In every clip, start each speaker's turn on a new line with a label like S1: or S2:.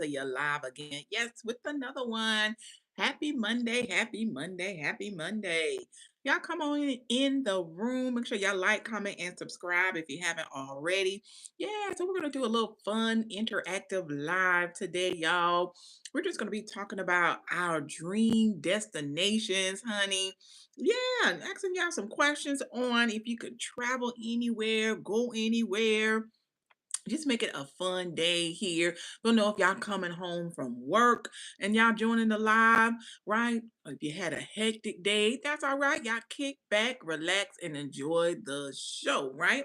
S1: to you live again. Yes, with another one. Happy Monday, happy Monday, happy Monday. Y'all come on in the room. Make sure y'all like, comment, and subscribe if you haven't already. Yeah, so we're going to do a little fun, interactive live today, y'all. We're just going to be talking about our dream destinations, honey. Yeah, and asking y'all some questions on if you could travel anywhere, go anywhere, just make it a fun day here. Don't know if y'all coming home from work and y'all joining the live, right? Or if you had a hectic day, that's all right. Y'all kick back, relax, and enjoy the show, right?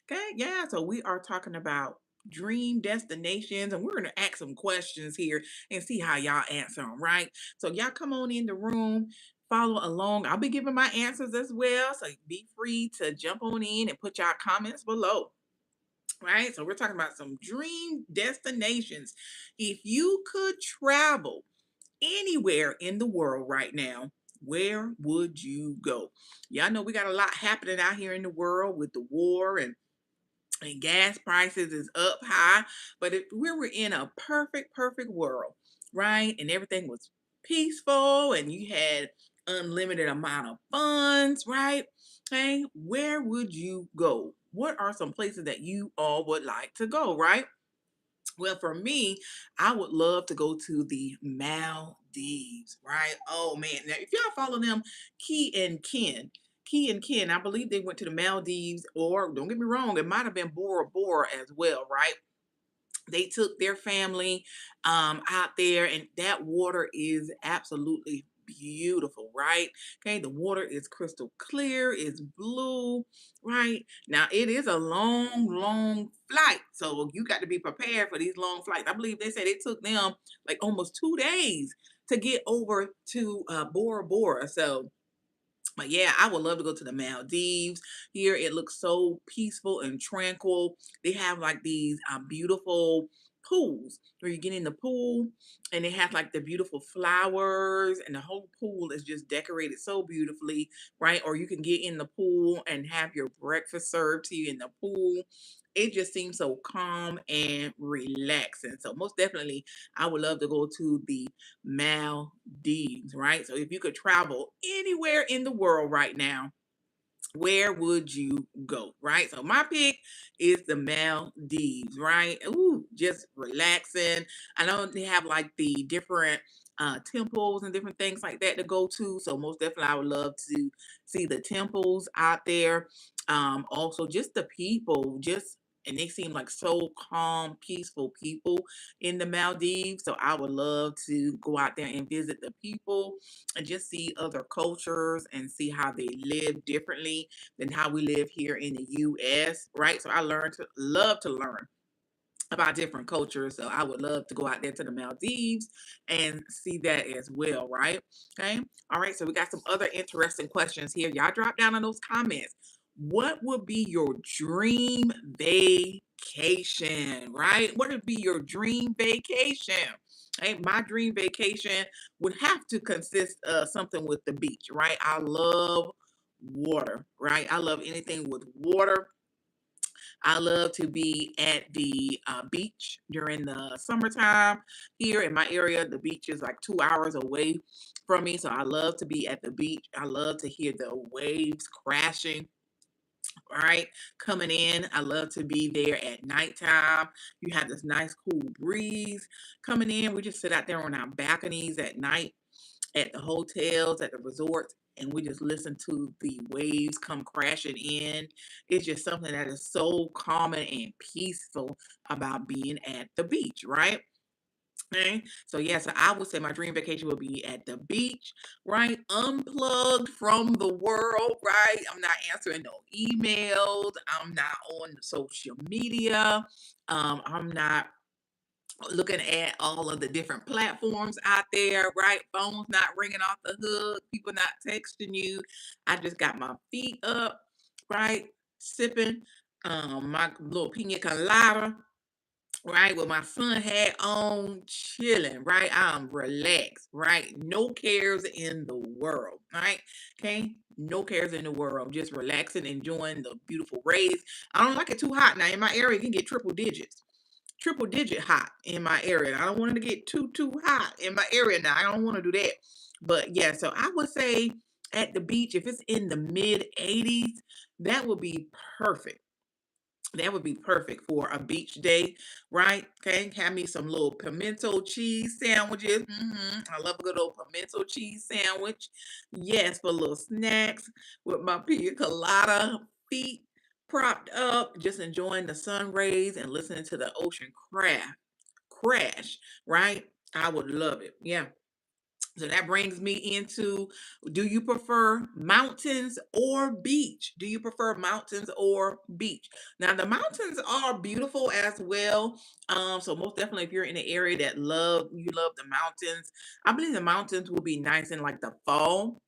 S1: Okay, yeah. So we are talking about dream destinations, and we're gonna ask some questions here and see how y'all answer them, right? So y'all come on in the room. Follow along. I'll be giving my answers as well. So be free to jump on in and put y'all comments below. Right? So we're talking about some dream destinations. If you could travel anywhere in the world right now, where would you go? Y'all know we got a lot happening out here in the world with the war and gas prices is up high. But if we were in a perfect world, right? And everything was peaceful and you had unlimited amount of funds, right? Hey, where would you go? What are some places that you all would like to go, right? Well, for me, I would love to go to the Maldives, right? Oh man. Now if y'all follow them, Key and Ken. Key and Ken, I believe they went to the Maldives, or don't get me wrong, it might have been Bora Bora as well, right? They took their family out there, and that water is absolutely beautiful, right? Okay, the water is crystal clear, it's blue, right? Now it is a long flight, so you got to be prepared for these long flights. I believe they said it took them like almost 2 days to get over to Bora Bora. So but yeah, I would love to go to the Maldives. Here it looks so peaceful and tranquil. They have like these beautiful pools where you get in the pool and they have like the beautiful flowers, and the whole pool is just decorated so beautifully, right? Or you can get in the pool and have your breakfast served to you in the pool. It just seems so calm and relaxing. So most definitely I would love to go to the Maldives, right? So if you could travel anywhere in the world right now, where would you go, right? So my pick is the Maldives, right? Ooh, just relaxing. I know they have like the different temples and different things like that to go to. So most definitely I would love to see the temples out there. Also just the people, just and they seem like so calm, peaceful people in the Maldives. So I would love to go out there and visit the people and just see other cultures and see how they live differently than how we live here in the US, right? So I learned to love to learn about different cultures. So I would love to go out there to the Maldives and see that as well, right? Okay. All right. So we got some other interesting questions here. Y'all drop down in those comments. What would be your dream vacation, right? What would be your dream vacation? Hey, my dream vacation would have to consist of something with the beach, right? I love water, right? I love anything with water. I love to be at the beach during the summertime. Here in my area, the beach is like 2 hours away from me. So I love to be at the beach. I love to hear the waves crashing, right? Coming in. I love to be there at nighttime. You have this nice cool breeze coming in. We just sit out there on our balconies at night at the hotels, at the resorts, and we just listen to the waves come crashing in. It's just something that is so calming and peaceful about being at the beach, right? Okay. So yeah, so I would say my dream vacation would be at the beach, right? Unplugged from the world, right? I'm not answering no emails. I'm not on social media. I'm not looking at all of the different platforms out there, right? Phones not ringing off the hook, people not texting you. I just got my feet up, right? Sipping my little pina colada, right? With my sun hat on, chilling, right? I'm relaxed, right? No cares in the world, right? Okay. No cares in the world. Just relaxing, enjoying the beautiful rays. I don't like it too hot now. In my area, you can get triple digits. triple digit hot in my area. I don't want it to get too hot in my area now. I don't want to do that. But yeah, so I would say at the beach, if it's in the mid 80s, that would be perfect. That would be perfect for a beach day, right? Okay, have me some little pimento cheese sandwiches. I love a good old pimento cheese sandwich. Yes, for little snacks with my pina colada, feet propped up, just enjoying the sun rays and listening to the ocean crash, right? I would love it. Yeah. So that brings me into, do you prefer mountains or beach? Do you prefer mountains or beach? Now the mountains are beautiful as well. So most definitely if you're in an area that you love the mountains, I believe the mountains will be nice in like the fall.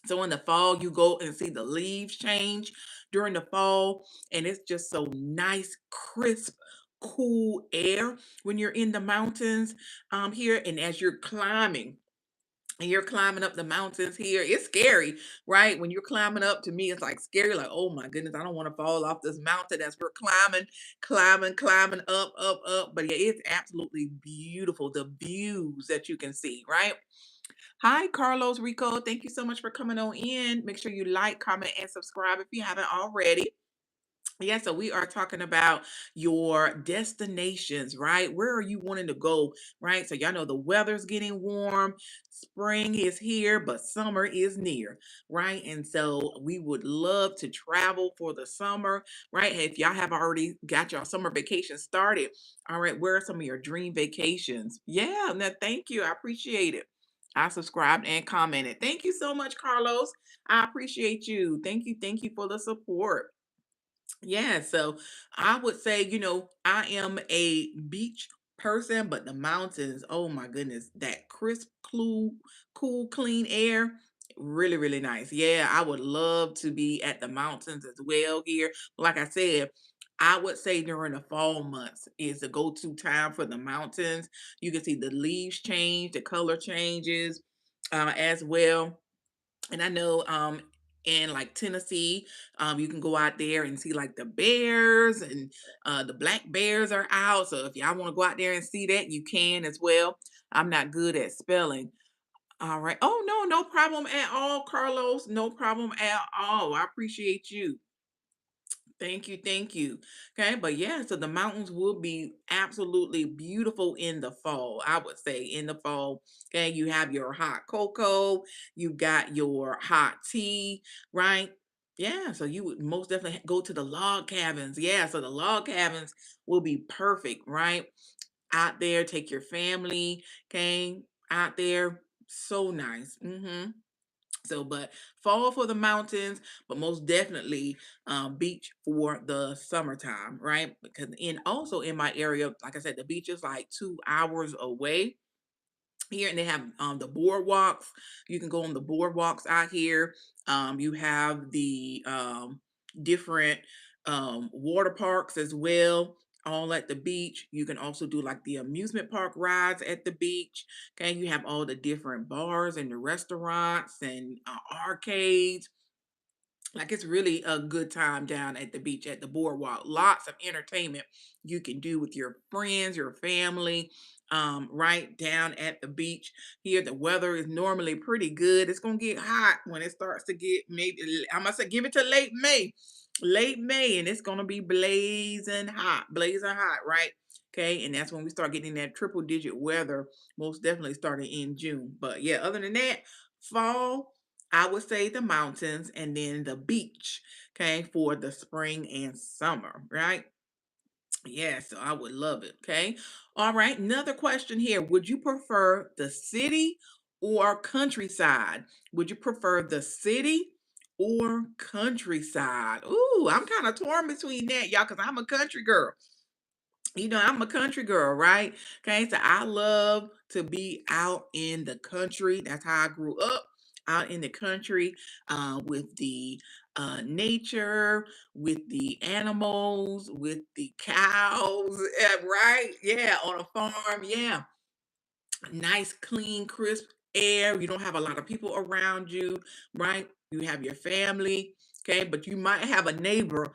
S1: So in the fall, you go and see the leaves change during the fall, and it's just so nice, crisp, cool air when you're in the mountains here. And as you're climbing, and you're climbing up the mountains here. It's scary, right? When you're climbing up, to me, it's like scary, like, oh my goodness, I don't want to fall off this mountain as we're climbing up. But yeah, it's absolutely beautiful, the views that you can see, right? Hi, Carlos Rico. Thank you so much for coming on in. Make sure you like, comment, and subscribe if you haven't already. Yeah, so we are talking about your destinations, right? Where are you wanting to go, right? So y'all know the weather's getting warm, spring is here, but summer is near, right? And so we would love to travel for the summer, right? If y'all have already got your summer vacation started, all right, where are some of your dream vacations? Yeah, no, thank you. I appreciate it. I subscribed and commented. Thank you so much, Carlos. I appreciate you. Thank you for the support. Yeah, so I would say, I am a beach person, but the mountains, oh my goodness, that crisp, cool, clean air, really, really nice. Yeah, I would love to be at the mountains as well here. Like I said, I would say during the fall months is the go-to time for the mountains. You can see the leaves change, the color changes as well. And I know in like Tennessee, you can go out there and see like the bears, and the black bears are out. So if y'all want to go out there and see that, you can as well. I'm not good at spelling. All right. Oh no, no problem at all, Carlos. No problem at all. I appreciate you. Thank you, thank you. Okay, but yeah, so the mountains will be absolutely beautiful in the fall. I would say in the fall. Okay, you have your hot cocoa, you got your hot tea, right? Yeah, so you would most definitely go to the log cabins. Yeah, so the log cabins will be perfect, right? Out there, take your family, okay, out there, so nice. So, but fall for the mountains, but most definitely beach for the summertime, right? Because also in my area, like I said, the beach is like 2 hours away here, and they have the boardwalks. You can go on the boardwalks out here. You have the different water parks as well, all at the beach. You can also do like the amusement park rides at the beach. Okay, you have all the different bars and the restaurants and arcades. Like it's really a good time down at the beach, at the boardwalk. Lots of entertainment you can do with your friends, your family, right down at the beach. Here, the weather is normally pretty good. It's gonna get hot when it starts to get, maybe I must say give it to late May, and it's gonna be blazing hot, right? Okay, and that's when we start getting that triple digit weather, most definitely starting in June. But yeah, other than that, fall, I would say the mountains and then the beach, okay, for the spring and summer, right? Yeah, so I would love it, okay? All right, another question here. Would you prefer the city or countryside? Would you prefer the city or countryside? Ooh, I'm kind of torn between that, y'all, because I'm a country girl. I'm a country girl, right? Okay, so I love to be out in the country. That's how I grew up, out in the country, with the nature, with the animals, with the cows, right? Yeah, on a farm. Yeah, nice, clean, crisp air. You don't have a lot of people around you, right? You have your family. Okay, but you might have a neighbor,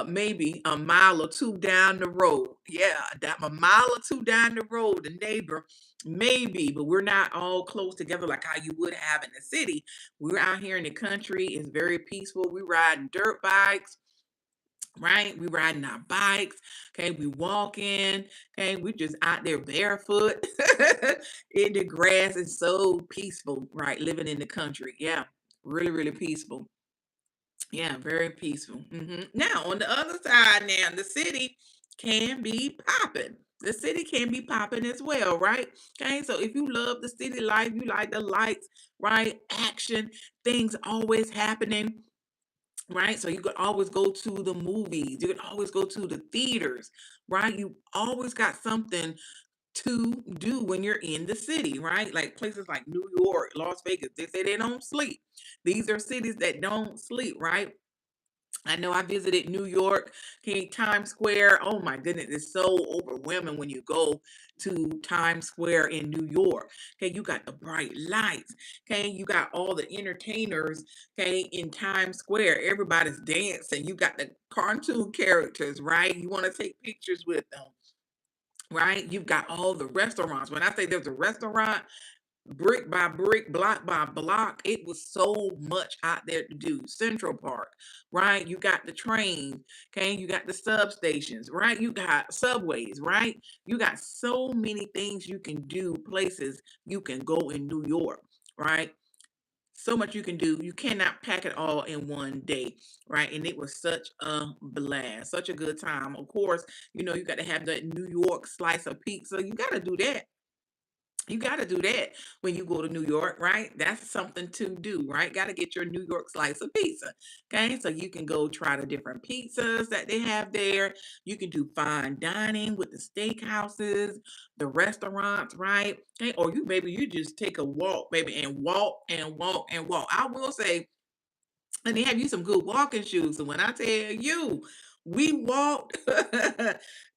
S1: maybe a mile or two down the road. Yeah, that a mile or two down the road, the neighbor, maybe, but we're not all close together like how you would have in the city. We're out here in the country. It's very peaceful. We riding dirt bikes, right? We riding our bikes. Okay, we walking. Okay, we just out there barefoot in the grass. It's so peaceful, right? Living in the country. Yeah, really, really peaceful. Yeah, very peaceful. Now, on the other side, now the city can be popping. The city can be popping as well, right? Okay, so if you love the city life, you like the lights, right? Action, things always happening, right? So you could always go to the movies, you can always go to the theaters, right? You always got something to do when you're in the city, right? Like places like New York, Las Vegas, they say they don't sleep. These are cities that don't sleep, right? I know I visited New York, King Times Square. Oh my goodness, it's so overwhelming when you go to Times Square in New York. Okay, you got the bright lights. Okay, you got all the entertainers. Okay, in Times Square, everybody's dancing. You got the cartoon characters, right? You want to take pictures with them, right? You've got all the restaurants. When I say there's a restaurant, brick by brick, block by block. It was so much out there to do. Central Park, right? You got the train, okay? You got the substations, right? You got subways, right? You got so many things you can do, places you can go in New York, right? So much you can do. You cannot pack it all in one day, right? And it was such a blast, such a good time. Of course, you got to have that New York slice of pizza. You got to do that. You gotta do that when you go to New York, right? That's something to do, right? Gotta get your New York slice of pizza. Okay, so you can go try the different pizzas that they have there. You can do fine dining with the steakhouses, the restaurants, right? Okay, or maybe you just take a walk, baby, and walk and walk and walk. I will say, and they have you some good walking shoes. And when I tell you, we walked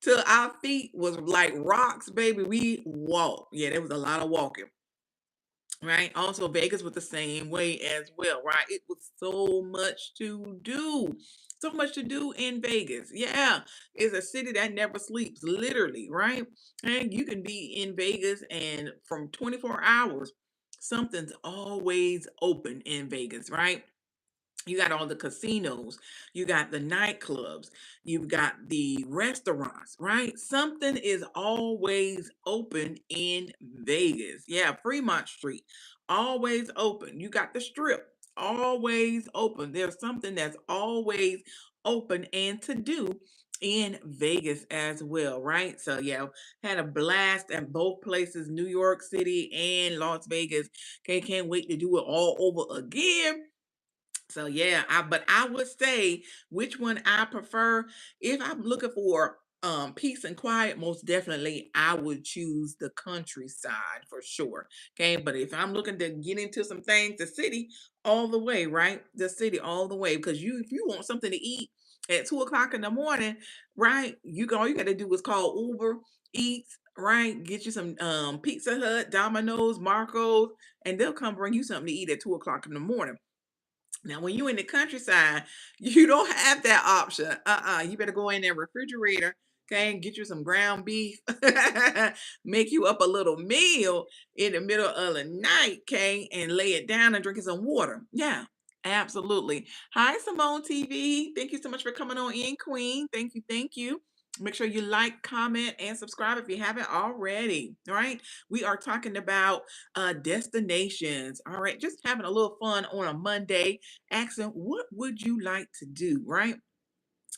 S1: till our feet was like rocks, baby. We walked. Yeah, there was a lot of walking, right? Also, Vegas was the same way as well, right? It was so much to do. So much to do in Vegas. Yeah, it's a city that never sleeps, literally, right? And you can be in Vegas and from 24 hours, something's always open in Vegas, right? You got all the casinos, you got the nightclubs, you've got the restaurants, right? Something is always open in Vegas. Yeah, Fremont Street, always open. You got the strip, always open. There's something that's always open and to do in Vegas as well, right? So, yeah, had a blast at both places, New York City and Las Vegas. Okay, can't wait to do it all over again. So yeah, but I would say which one I prefer. If I'm looking for peace and quiet, most definitely I would choose the countryside for sure. Okay, but if I'm looking to get into some things, the city all the way, right? The city all the way, because if you want something to eat at 2 o'clock in the morning, right? All you got to do is call Uber Eats, right? Get you some Pizza Hut, Domino's, Marco's, and they'll come bring you something to eat at 2 o'clock in the morning. Now, when you in the countryside, you don't have that option. You better go in that refrigerator, okay, and get you some ground beef, make you up a little meal in the middle of the night, okay, and lay it down and drinking some water. Yeah, absolutely. Hi, Simone TV. Thank you so much for coming on in, Queen. Thank you. Thank you. Make sure you like, comment, and subscribe if you haven't already. All right. We are talking about destinations. All right. Just having a little fun on a Monday asking what would you like to do, right?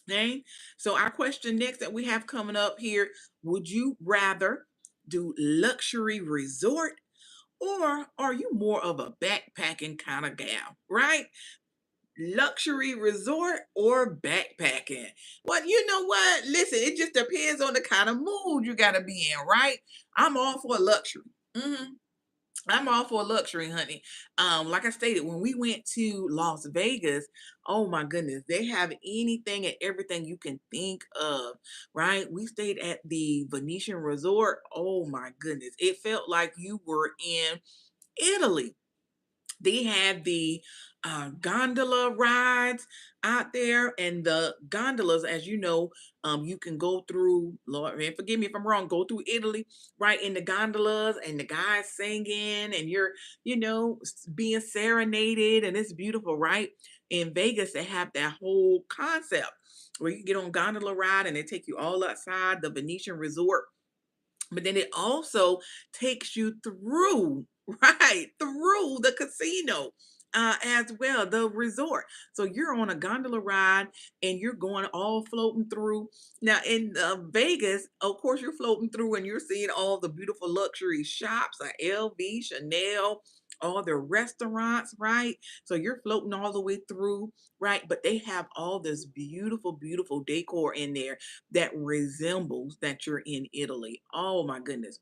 S1: Okay. So our question next that we have coming up here, would you rather do luxury resort or are you more of a backpacking kind of gal, right? Luxury resort or backpacking? Well, you know what? Listen, it just depends on the kind of mood you got to be in, right? I'm all for luxury. Mhm. I'm all for luxury, honey. Like I stated, when we went to Las Vegas, oh my goodness, they have anything and everything you can think of, right? We stayed at the Venetian Resort. Oh my goodness, it felt like you were in Italy. They have the gondola rides out there, and the gondolas, as you know, you can go through. Lord, man, forgive me if I'm wrong. Go through Italy, right in the gondolas, and the guys singing, and you're, being serenaded, and it's beautiful, right? In Vegas, they have that whole concept where you get on gondola ride, and they take you all outside the Venetian resort, but then it also takes you through, right, through the casino as well, the resort. So you're on a gondola ride and you're going all floating through. Now in Vegas, of course, you're floating through and you're seeing all the beautiful luxury shops like LV, Chanel, all the restaurants, right? So you're floating all the way through, right? But they have all this beautiful, beautiful decor in there that resembles that you're in Italy. Oh my goodness.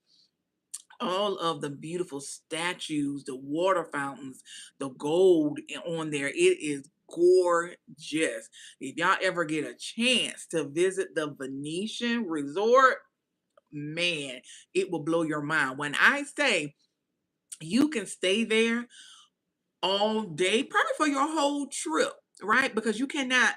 S1: All of the beautiful statues, the water fountains, the gold on there. It is gorgeous. If y'all ever get a chance to visit the Venetian resort, man, it will blow your mind. When I say you can stay there all day, probably for your whole trip, right? Because you cannot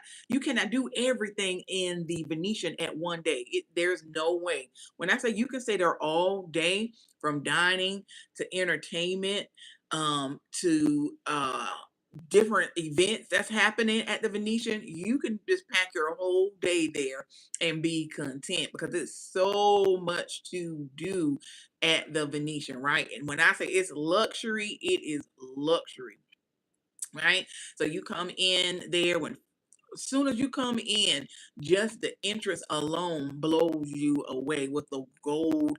S1: do everything in the Venetian at one day. There's no way. When I say you can stay there all day, from dining to entertainment, to different events that's happening at the Venetian, you can just pack your whole day there and be content because it's so much to do at the Venetian, right? And when I say it's luxury, it is luxury, right? So you come in there, when as soon as you come in, just the entrance alone blows you away with the gold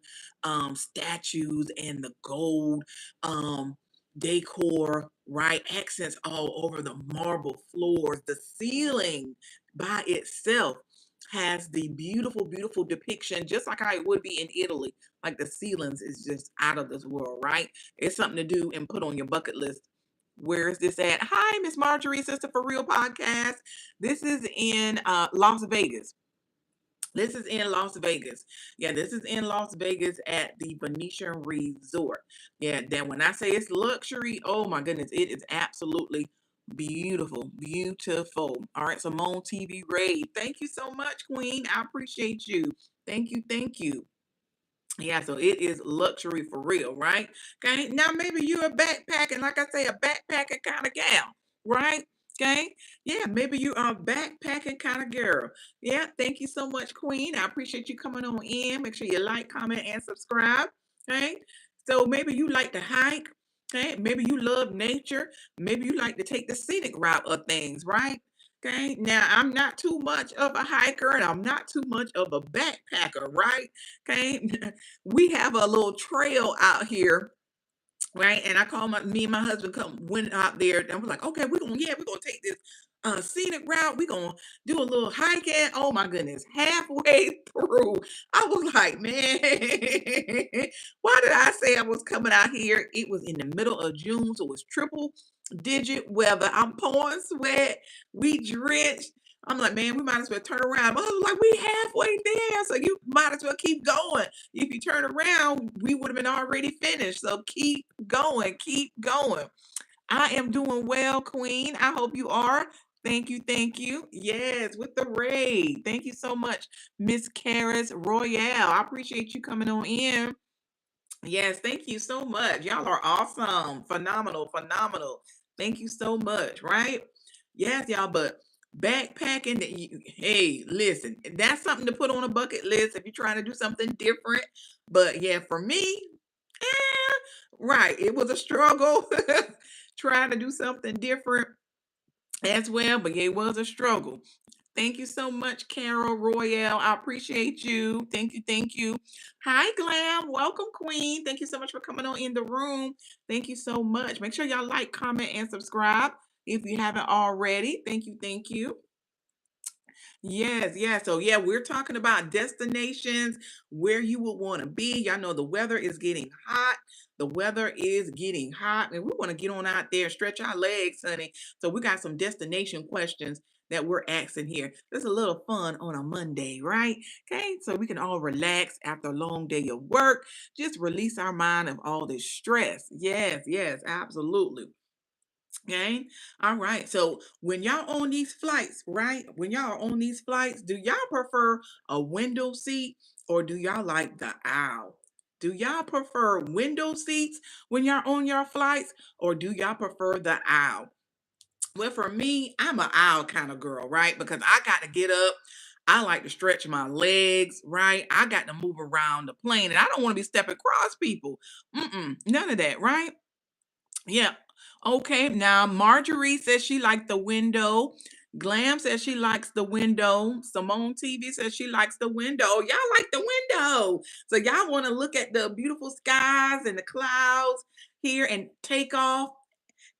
S1: statues and the gold um decor, right? Accents all over the marble floors. The ceiling by itself has the beautiful, beautiful depiction, just like how it would be in Italy. Like the ceilings is just out of this world, right? It's something to do and put on your bucket list. Where is this at? Hi, Miss Marjorie, Sister for Real podcast. This is in Las Vegas. This is in Las Vegas. Yeah, this is in Las Vegas at the Venetian Resort. Yeah, that when I say it's luxury, oh my goodness, it is absolutely beautiful. Beautiful. All right, Simone TV Ray. Thank you so much, Queen. I appreciate you. Thank you. Thank you. Yeah, so it is luxury for real, right? Okay. Now maybe you're a backpacking, like I say, a backpacking kind of gal, right? Okay. Yeah, maybe you are a backpacking kind of girl. Yeah, thank you so much, Queen. I appreciate you coming on in. Make sure you like, comment, and subscribe. Okay. So maybe you like to hike. Okay. Maybe you love nature. Maybe you like to take the scenic route of things, right? Okay. Now I'm not too much of a hiker and I'm not too much of a backpacker, right? Okay. We have a little trail out here, right? And I called me and my husband went out there and was like, okay, we're gonna take this scenic route. We're gonna do a little hiking. Oh my goodness. Halfway through, I was like, man, why did I say I was coming out here? It was in the middle of June, so it was triple digit weather. I'm pouring sweat, we drenched. I'm like, man, we might as well turn around. My husband was like, we halfway there, so you might as well keep going. If you turn around, we would have been already finished. So keep going, keep going. I am doing well, Queen. I hope you are. Thank you, thank you. Yes, with the raid. Thank you so much, Miss Karis Royale. I appreciate you coming on in. Yes, thank you so much. Y'all are awesome. Phenomenal, phenomenal. Thank you so much, right? Yes, y'all, but backpacking, hey, listen, that's something to put on a bucket list if you're trying to do something different. But yeah, for me, right, it was a struggle trying to do something different as well, but yeah, it was a struggle. Thank you so much, Carol Royale. I appreciate you. Thank you. Thank you. Hi, Glam. Welcome, Queen. Thank you so much for coming on in the room. Thank you so much. Make sure y'all like, comment, and subscribe if you haven't already. Thank you. Thank you. Yes, yeah. So yeah, we're talking about destinations where you would want to be. Y'all know the weather is getting hot. The weather is getting hot, and we want to get on out there, stretch our legs, honey. So we got some destination questions that we're asking here. Just a little fun on a Monday, right? Okay, so we can all relax after a long day of work. Just release our mind of all this stress. Yes, yes, absolutely. Okay. All right. So when y'all on these flights, right? When y'all are on these flights, do y'all prefer a window seat or do y'all like the aisle? Do y'all prefer window seats when y'all on your flights or do y'all prefer the aisle? Well, for me, I'm an aisle kind of girl, right? Because I got to get up. I like to stretch my legs, right? I got to move around the plane and I don't want to be stepping across people. None of that, right? Yeah. Okay. Now Marjorie says she likes the window. Glam says she likes the window. Simone TV says she likes the window. Y'all like the window. So y'all want to look at the beautiful skies and the clouds here and take off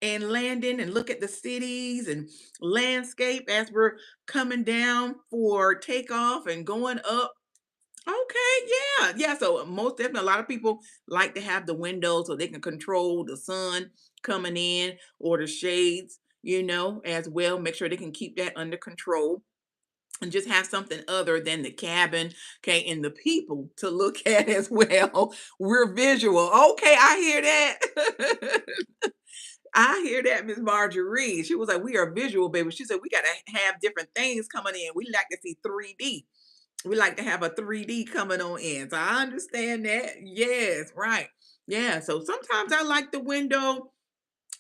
S1: and landing and look at the cities and landscape as we're coming down for takeoff and going up. Okay, yeah, yeah. So most definitely, a lot of people like to have the window so they can control the sun coming in or the shades, as well. Make sure they can keep that under control and just have something other than the cabin, okay, and the people to look at as well. We're visual. Okay, I hear that. I hear that, Miss Marjorie. She was like, "We are visual, baby." She said, "We got to have different things coming in. We like to see 3D. We like to have a 3D coming on in." So I understand that. Yes, right. Yeah. So sometimes I like the window,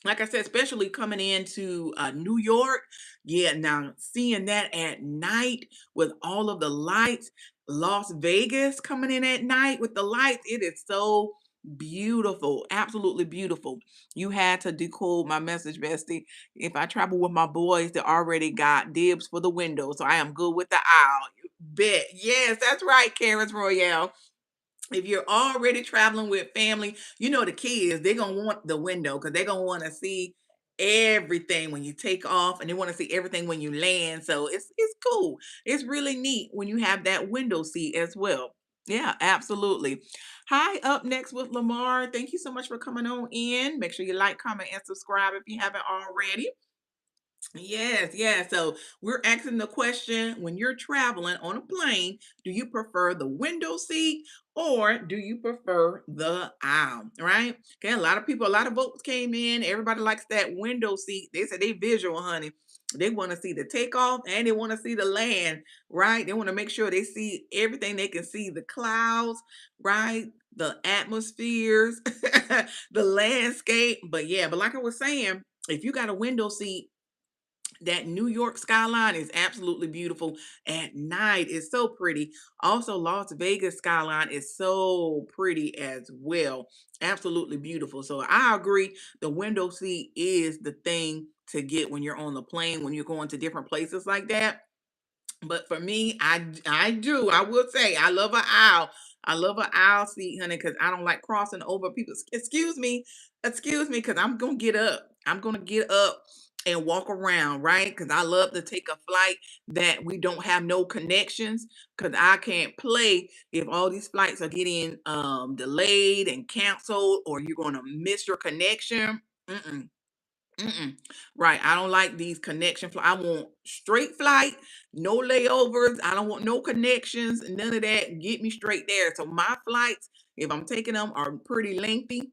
S1: like I said, especially coming into New York. Yeah, now seeing that at night with all of the lights, Las Vegas coming in at night with the lights, it is so beautiful, absolutely beautiful. You had to decode my message, bestie. If I travel with my boys, they already got dibs for the window, so I am good with the aisle. You bet. Yes, that's right, Karen's Royale. If you're already traveling with family, the kids, they're gonna want the window because they're gonna want to see everything when you take off and they want to see everything when you land. So it's cool. It's really neat when you have that window seat as well. Yeah, absolutely. Hi, up next with Lamar. Thank you so much for coming on in. Make sure you like, comment, and subscribe if you haven't already. Yes, yeah. So we're asking the question, when you're traveling on a plane, do you prefer the window seat or do you prefer the aisle? Right? Okay, a lot of votes came in. Everybody likes that window seat. They said they visual, honey. They want to see the takeoff and they want to see the land, right? They want to make sure they see everything they can see, the clouds, right? The atmospheres, the landscape. But yeah, but like I was saying, if you got a window seat, that New York skyline is absolutely beautiful at night. It's so pretty. Also, Las Vegas skyline is so pretty as well. Absolutely beautiful. So I agree. The window seat is the thing to get when you're on the plane, when you're going to different places like that. But for me, I do. I will say I love an aisle. I love an aisle seat, honey, because I don't like crossing over people. Excuse me, because I'm gonna get up. I'm gonna get up and walk around, right? Because I love to take a flight that we don't have no connections. Because I can't play if all these flights are getting delayed and canceled, or you're gonna miss your connection. Mm-mm. Mm-mm. Right. I don't like these I want straight flight, no layovers. I don't want no connections, none of that. Get me straight there. So my flights, if I'm taking them, are pretty lengthy.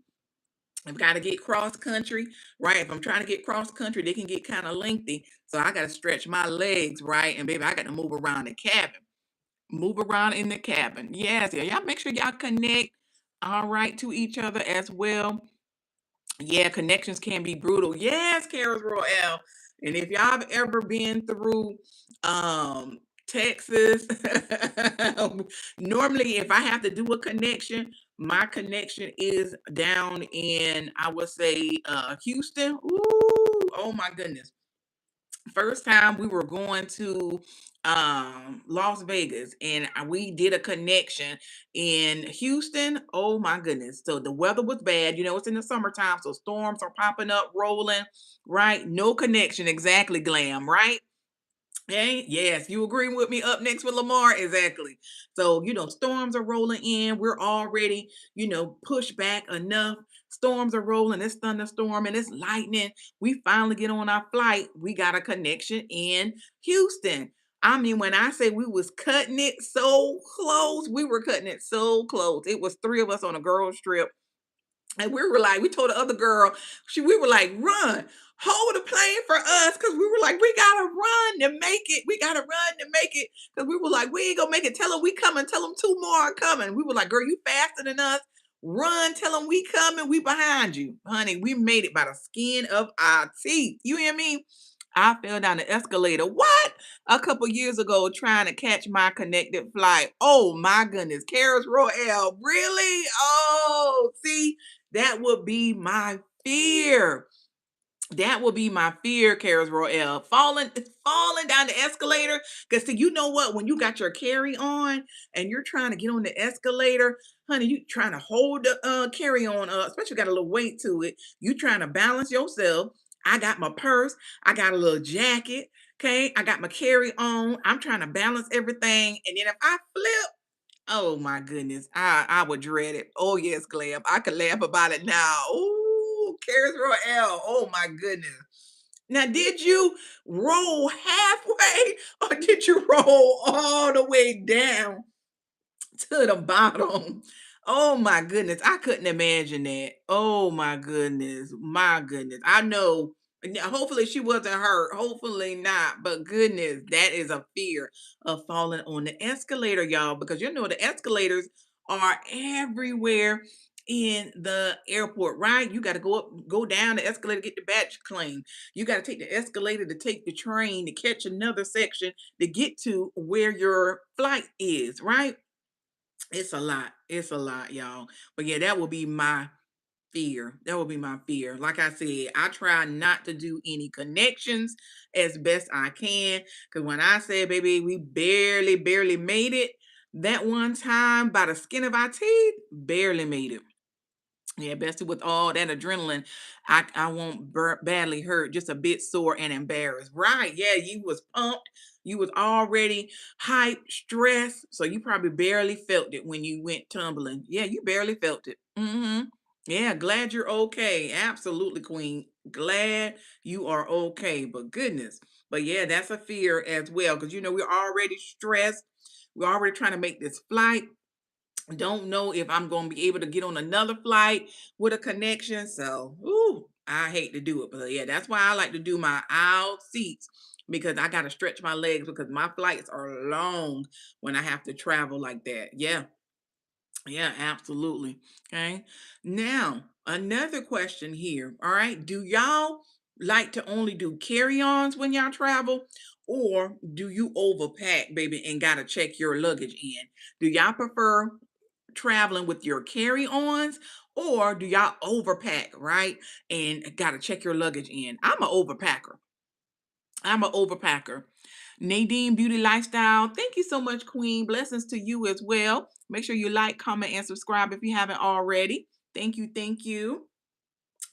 S1: I've got to get cross country, right? If I'm trying to get cross country, they can get kind of lengthy. So I got to stretch my legs, right? And baby, I got to move around the cabin. Move around in the cabin. Yes, yeah. Y'all make sure y'all connect all right to each other as well. Yeah, connections can be brutal. Yes, Carol's Royale. And if y'all have ever been through Texas, normally if I have to do a connection, my connection is down in, I would say, Houston. Ooh, oh my goodness. First time we were going to Las Vegas and we did a connection in Houston. Oh my goodness. So the weather was bad. It's in the summertime, so storms are popping up, rolling, right? No connection, exactly, Glam, right? Hey, yes, you agree with me. Up next with Lamar, exactly. So, storms are rolling in. We're already, pushed back enough. Storms are rolling. It's thunderstorm and it's lightning. We finally get on our flight. We got a connection in Houston. I mean, when I say we was cutting it so close, we were cutting it so close. It was three of us on a girls trip And we told the other girl, we were like, run, hold the plane for us. Cause we were like, we gotta run to make it. We gotta run to make it. Cause we were like, we ain't gonna make it. Tell them we coming. Tell them two more are coming. We were like, girl, you faster than us. Run, tell them we coming. We behind you. Honey, we made it by the skin of our teeth. You hear me? I fell down the escalator. What? A couple years ago, trying to catch my connected flight. Oh my goodness. Karis Royale. Really? Oh, see, that would be my fear. That would be my fear, Karis Royale. Falling down the escalator. Because see, you know what? When you got your carry on and you're trying to get on the escalator, honey, you trying to hold the carry on up, especially got a little weight to it. You trying to balance yourself. I got my purse, I got a little jacket. Okay, I got my carry on. I'm trying to balance everything. And then if I flip, oh my goodness, I would dread it. Oh yes, Glam. I could laugh about it now. Ooh, Karis Royale. Oh my goodness. Now, did you roll halfway or did you roll all the way down to the bottom? Oh my goodness, I couldn't imagine that. Oh my goodness, my goodness. I know. Hopefully she wasn't hurt. Hopefully not. But goodness, that is a fear of falling on the escalator, y'all, because you know the escalators are everywhere in the airport, right? You got to go up, go down the escalator, get the badge claim. You got to take the escalator to take the train to catch another section to get to where your flight is, right? It's a lot. It's a lot, y'all. But yeah, that will be my fear. That will be my fear. Like I said, I try not to do any connections as best I can. Because when I said, baby, we barely made it that one time by the skin of our teeth, barely made it. Yeah, Bessie, with all that adrenaline, I won't badly hurt, just a bit sore and embarrassed. Right? Yeah, you was pumped. You was already hyped, stressed, so you probably barely felt it when you went tumbling. Yeah, you barely felt it. Yeah, glad you're okay. Absolutely, Queen. Glad you are okay. But goodness, but yeah, that's a fear as well because you know we're already stressed. We're already trying to make this flight, don't know if I'm going to be able to get on another flight with a connection. So, ooh, I hate to do it. But yeah, that's why I like to do my aisle seats because I got to stretch my legs because my flights are long when I have to travel like that. Yeah, yeah, absolutely. Okay. Now, another question here. All right. Do y'all like to only do carry ons when y'all travel? Or do you overpack, baby, and got to check your luggage in? Do y'all prefer traveling with your carry-ons or do y'all overpack, right? And gotta check your luggage in. I'm an overpacker. I'm an overpacker. Nadine Beauty Lifestyle. Thank you so much, Queen. Blessings to you as well. Make sure you like, comment, and subscribe if you haven't already. Thank you. Thank you.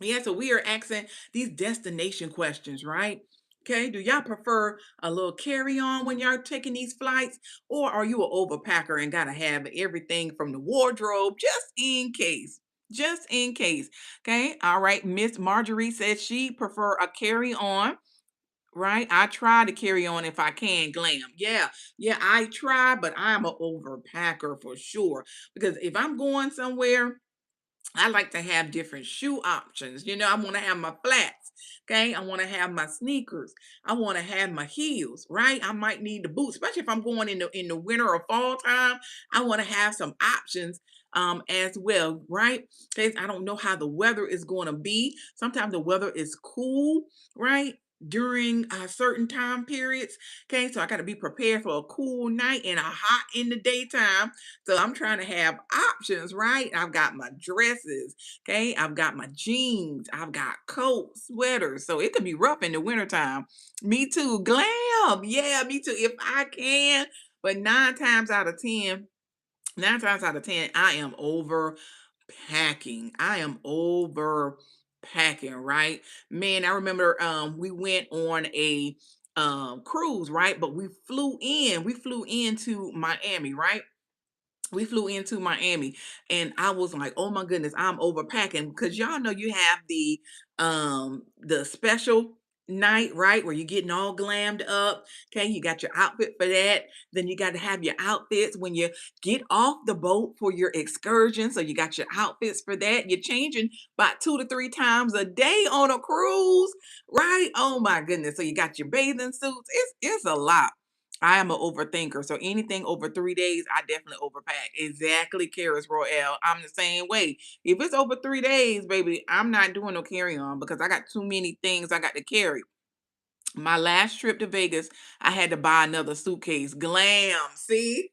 S1: Yeah, so we are asking these destination questions, right? Okay, do y'all prefer a little carry on when y'all taking these flights, or are you an overpacker and gotta have everything from the wardrobe just in case? Just in case. Okay, all right. Miss Marjorie says she prefer a carry on. Right, I try to carry on if I can. Glam, yeah, yeah, I try, but I'm an overpacker for sure. Because if I'm going somewhere, I like to have different shoe options. You know, I want to have my flats. Okay. I want to have my sneakers. I want to have my heels, right? I might need the boots, especially if I'm going in the winter or fall time. I want to have some options as well, right? Because I don't know how the weather is going to be. Sometimes the weather is cool, right? During certain time periods. Okay. So I got to be prepared for a cool night and a hot in the daytime, so I'm trying to have options, right? I've got my dresses, okay? I've got my jeans, I've got coats, sweaters. So it could be rough in the wintertime. Me too. Glam. Yeah, me too. If I can. But nine times out of 10, I am overpacking. I am overpacking, right? Man, I remember we went on a cruise, right? But we flew into Miami, right? We flew into Miami and I was like, "Oh my goodness, I'm overpacking." Because y'all know you have the special night, right? Where you're getting all glammed up. Okay, you got your outfit for that. Then you got to have your outfits when you get off the boat for your excursion. So you got your outfits for that. You're changing about 2 to 3 times a day on a cruise, right? Oh my goodness. So you got your bathing suits. It's a lot. I am an overthinker. So anything over 3 days, I definitely overpack. Exactly, Karis Royale. I'm the same way. If it's over 3 days, baby, I'm not doing no carry on because I got too many things I got to carry. My last trip to Vegas, I had to buy another suitcase. Glam. See?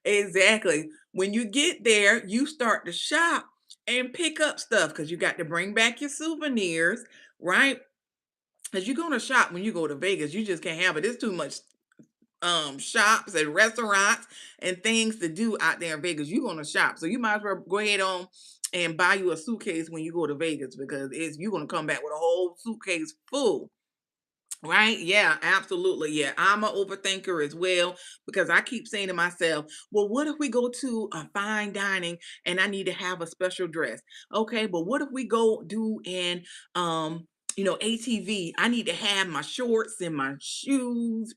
S1: Exactly. When you get there, you start to shop and pick up stuff because you got to bring back your souvenirs, right? Because you're going to shop when you go to Vegas. You just can't have it. There's too much shops and restaurants and things to do out there in Vegas. You're gonna shop. So you might as well go ahead on and buy you a suitcase when you go to Vegas because it's you're gonna come back with a whole suitcase full. Right? Yeah, absolutely. Yeah, I'm an overthinker as well because I keep saying to myself, well, what if we go to a fine dining and I need to have a special dress? Okay, but what if we go do in ATV? I need to have my shorts and my shoes,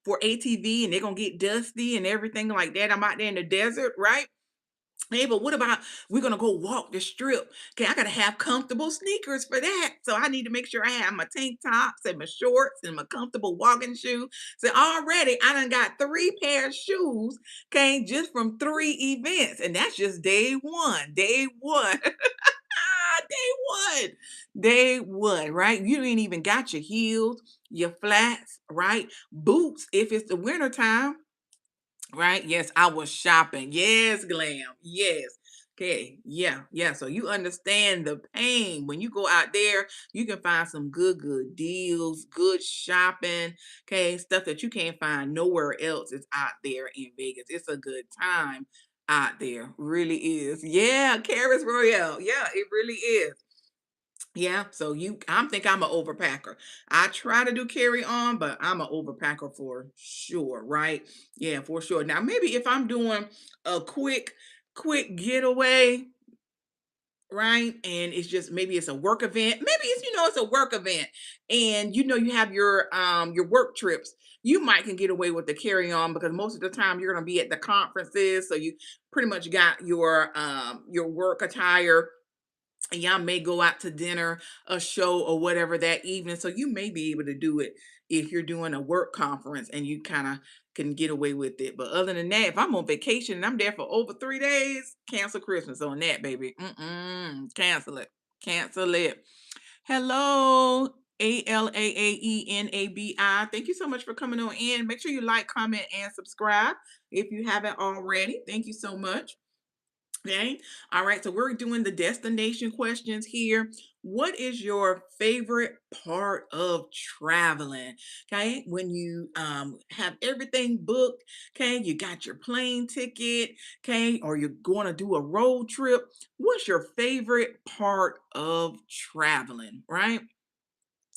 S1: for ATV and they're gonna get dusty and everything like that. I'm out there in the desert, right? Hey, but what about we're gonna go walk the strip? Okay, I gotta have comfortable sneakers for that. So I need to make sure I have my tank tops and my shorts and my comfortable walking shoe. So already I done got 3 pair of shoes, okay, just from 3 events. And that's just day one. Day one. Day one. Day one, right? You ain't even got your heels, your flats, right? Boots if it's the winter time. Right? Yes, I was shopping. Yes, glam. Yes. Okay. Yeah. Yeah. So you understand the pain. When you go out there, you can find some good deals, good shopping. Okay. Stuff that you can't find nowhere else is out there in Vegas. It's a good time out there. Really is. Yeah. Caris Royale. Yeah, it really is. Yeah, so I'm an overpacker. I try to do carry on, but I'm an overpacker for sure, right? Yeah, for sure. Now, maybe if I'm doing a quick getaway, right? And it's just maybe it's a work event. Maybe it's a work event and you have your work trips. You might can get away with the carry on because most of the time you're going to be at the conferences, so you pretty much got your work attire and y'all may go out to dinner, a show, or whatever that evening. So you may be able to do it if you're doing a work conference and you kind of can get away with it. But other than that, if I'm on vacation and I'm there for over 3 days, cancel Christmas on that, baby. Cancel it. Cancel it. Hello. ALAAENABI. Thank you so much for coming on in. Make sure you like, comment, and subscribe if you haven't already. Thank you so much. Okay. All right. So we're doing the destination questions here. What is your favorite part of traveling? Okay. When you have everything booked, okay, you got your plane ticket, okay, or you're going to do a road trip. What's your favorite part of traveling? Right?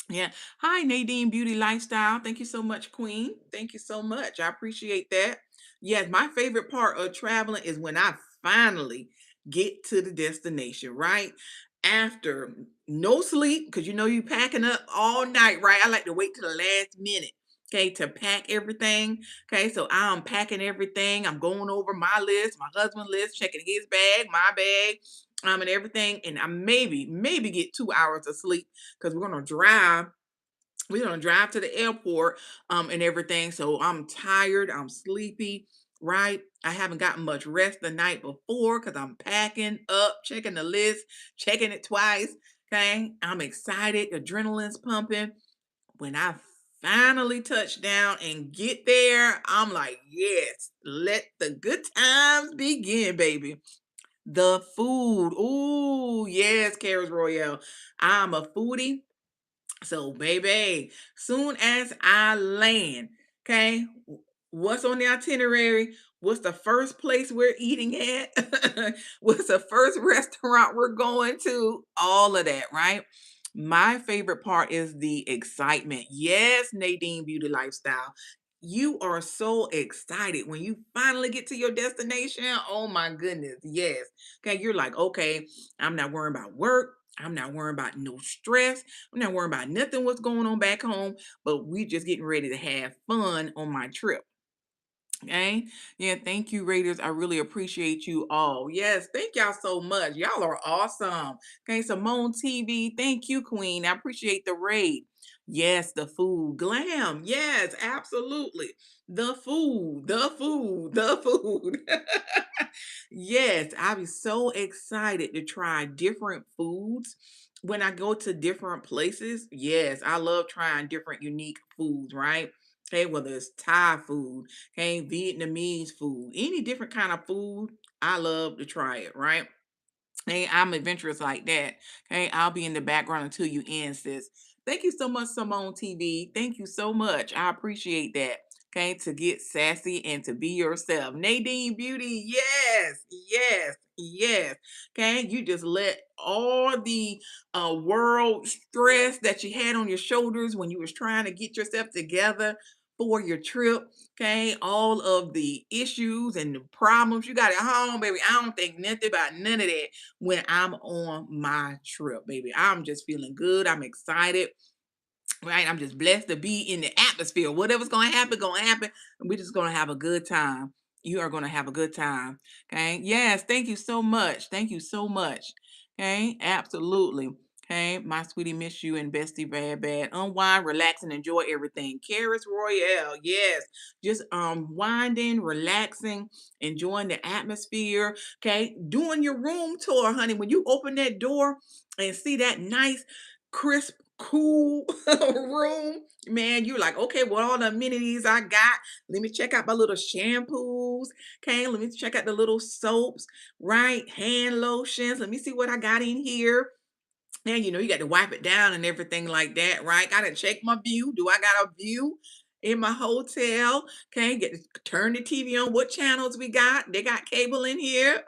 S1: Yeah. Hi, Nadine Beauty Lifestyle. Thank you so much, Queen. Thank you so much. I appreciate that. Yes, my favorite part of traveling is when I finally get to the destination, right? After no sleep, because you packing up all night, right? I like to wait till the last minute, okay, to pack everything. Okay, so I'm packing everything. I'm going over my list, my husband's list, checking his bag, my bag, and everything. And I maybe get 2 hours of sleep because we're gonna drive to the airport and everything. So I'm tired, I'm sleepy, right? I haven't gotten much rest the night before because I'm packing up, checking the list, checking it twice. Okay. I'm excited, adrenaline's pumping. When I finally touch down and get there, I'm like, yes, let the good times begin, baby. The food. Ooh, yes, Caris Royale. I'm a foodie. So, baby, soon as I land, okay, what's on the itinerary? What's the first place we're eating at? What's the first restaurant we're going to? All of that, right? My favorite part is the excitement. Yes, Nadine Beauty Lifestyle. You are so excited when you finally get to your destination. Oh my goodness. Yes. Okay. You're like, okay, I'm not worrying about work. I'm not worrying about no stress. I'm not worrying about nothing what's going on back home, but we just getting ready to have fun on my trip. Okay. Yeah. Thank you, Raiders. I really appreciate you all. Yes. Thank y'all so much. Y'all are awesome. Okay. Simone TV. Thank you, Queen. I appreciate the raid. Yes. The food. Glam. Yes. Absolutely. The food. The food. The food. Yes. I be so excited to try different foods when I go to different places. Yes. I love trying different unique foods, right? Okay, whether it's Thai food, okay, Vietnamese food, any different kind of food, I love to try it, right? Hey, I'm adventurous like that. Okay, I'll be in the background until you end, sis. Thank you so much, Simone TV. Thank you so much. I appreciate that. Okay, to get sassy and to be yourself. Nadine Beauty, yes, yes, yes. Okay, you just let all the world stress that you had on your shoulders when you was trying to get yourself together for your trip. Okay, all of the issues and the problems you got at home, baby. I don't think nothing about none of that when I'm on my trip, baby. I'm just feeling good. I'm excited. Right? I'm just blessed to be in the atmosphere. Whatever's going to happen, going to happen. And we're just going to have a good time. You are going to have a good time. Okay. Yes. Thank you so much. Thank you so much. Okay. Absolutely. Okay. My sweetie, miss you and bestie, bad, bad. Unwind, relax, and enjoy everything. Carrots Royale. Yes. Just winding, relaxing, enjoying the atmosphere. Okay. Doing your room tour, honey. When you open that door and see that nice, crisp, cool room, man, you're like, okay, what all the amenities I got? Let me check out my little shampoos. Okay, let me check out the little soaps, right? Hand lotions. Let me see what I got in here. And you got to wipe it down and everything like that, right? Gotta check my view. Do I got a view in my hotel? Okay, get to turn the TV on. What channels we got? They got cable in here.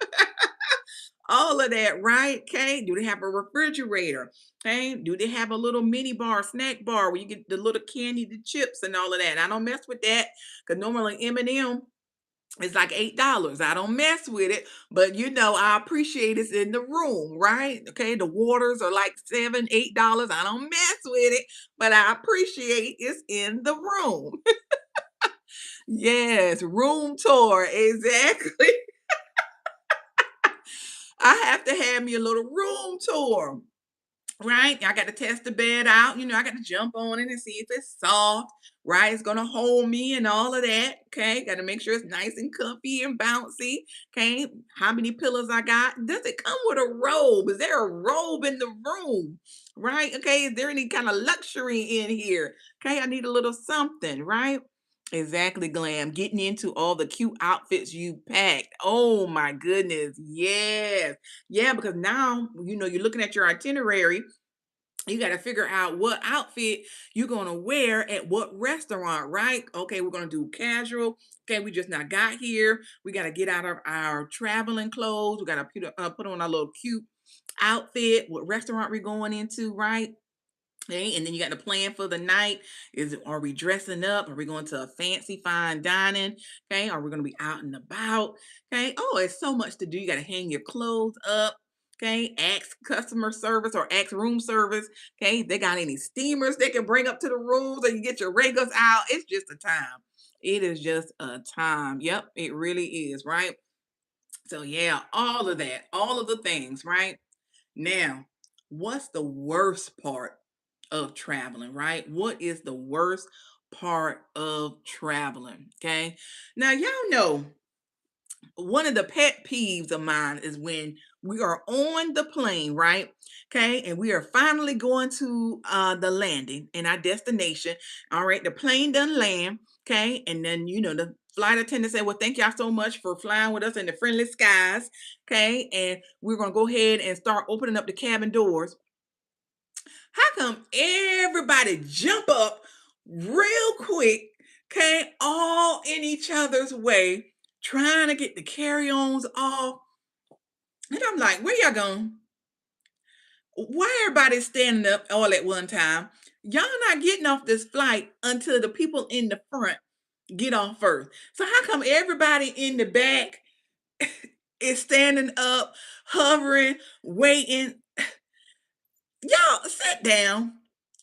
S1: All of that, right? Okay. Do they have a refrigerator? Okay. Do they have a little mini bar, snack bar where you get the little candy, the chips, and all of that? I don't mess with that because normally M&M is like $8. I don't mess with it, but I appreciate it's in the room, right? Okay. The waters are like $7, $8. I don't mess with it, but I appreciate it's in the room. Yes, room tour, exactly. I have to have me a little room tour. Right? I got to test the bed out. I got to jump on it and see if it's soft, right? It's going to hold me and all of that. Okay. Got to make sure it's nice and comfy and bouncy. Okay. How many pillows I got? Does it come with a robe? Is there a robe in the room? Right? Okay. Is there any kind of luxury in here? Okay. I need a little something, right? Exactly, Glam. Getting into all the cute outfits you packed. Oh my goodness. Yes. Yeah, because now, you're looking at your itinerary, you got to figure out what outfit you're going to wear at what restaurant, right? Okay, we're going to do casual. Okay, we just not got here. We got to get out of our traveling clothes. We got to put on our little cute outfit. What restaurant we're going into, right? Okay, and then you got the plan for the night. Are we dressing up? Are we going to a fancy fine dining? Okay, are we going to be out and about? Okay. Oh, it's so much to do. You got to hang your clothes up. Okay, ask customer service or ask room service. Okay, they got any steamers they can bring up to the rooms, or you get your regulars out. It's just a time. It is just a time. Yep, it really is, right? So yeah, all of that, all of the things, right? Now, what's the worst part of traveling, right? What is the worst part of traveling? Okay. Now, y'all know one of the pet peeves of mine is when we are on the plane, right? Okay. And we are finally going to the landing in our destination. All right. The plane done land. Okay. And then, the flight attendant said, well, thank y'all so much for flying with us in the friendly skies. Okay. And we're going to go ahead and start opening up the cabin doors. How come everybody jump up real quick, okay, all in each other's way, trying to get the carry-ons off? And I'm like, where y'all going? Why everybody standing up all at one time? Y'all not getting off this flight until the people in the front get off first. So how come everybody in the back is standing up, hovering, waiting? Y'all sit down.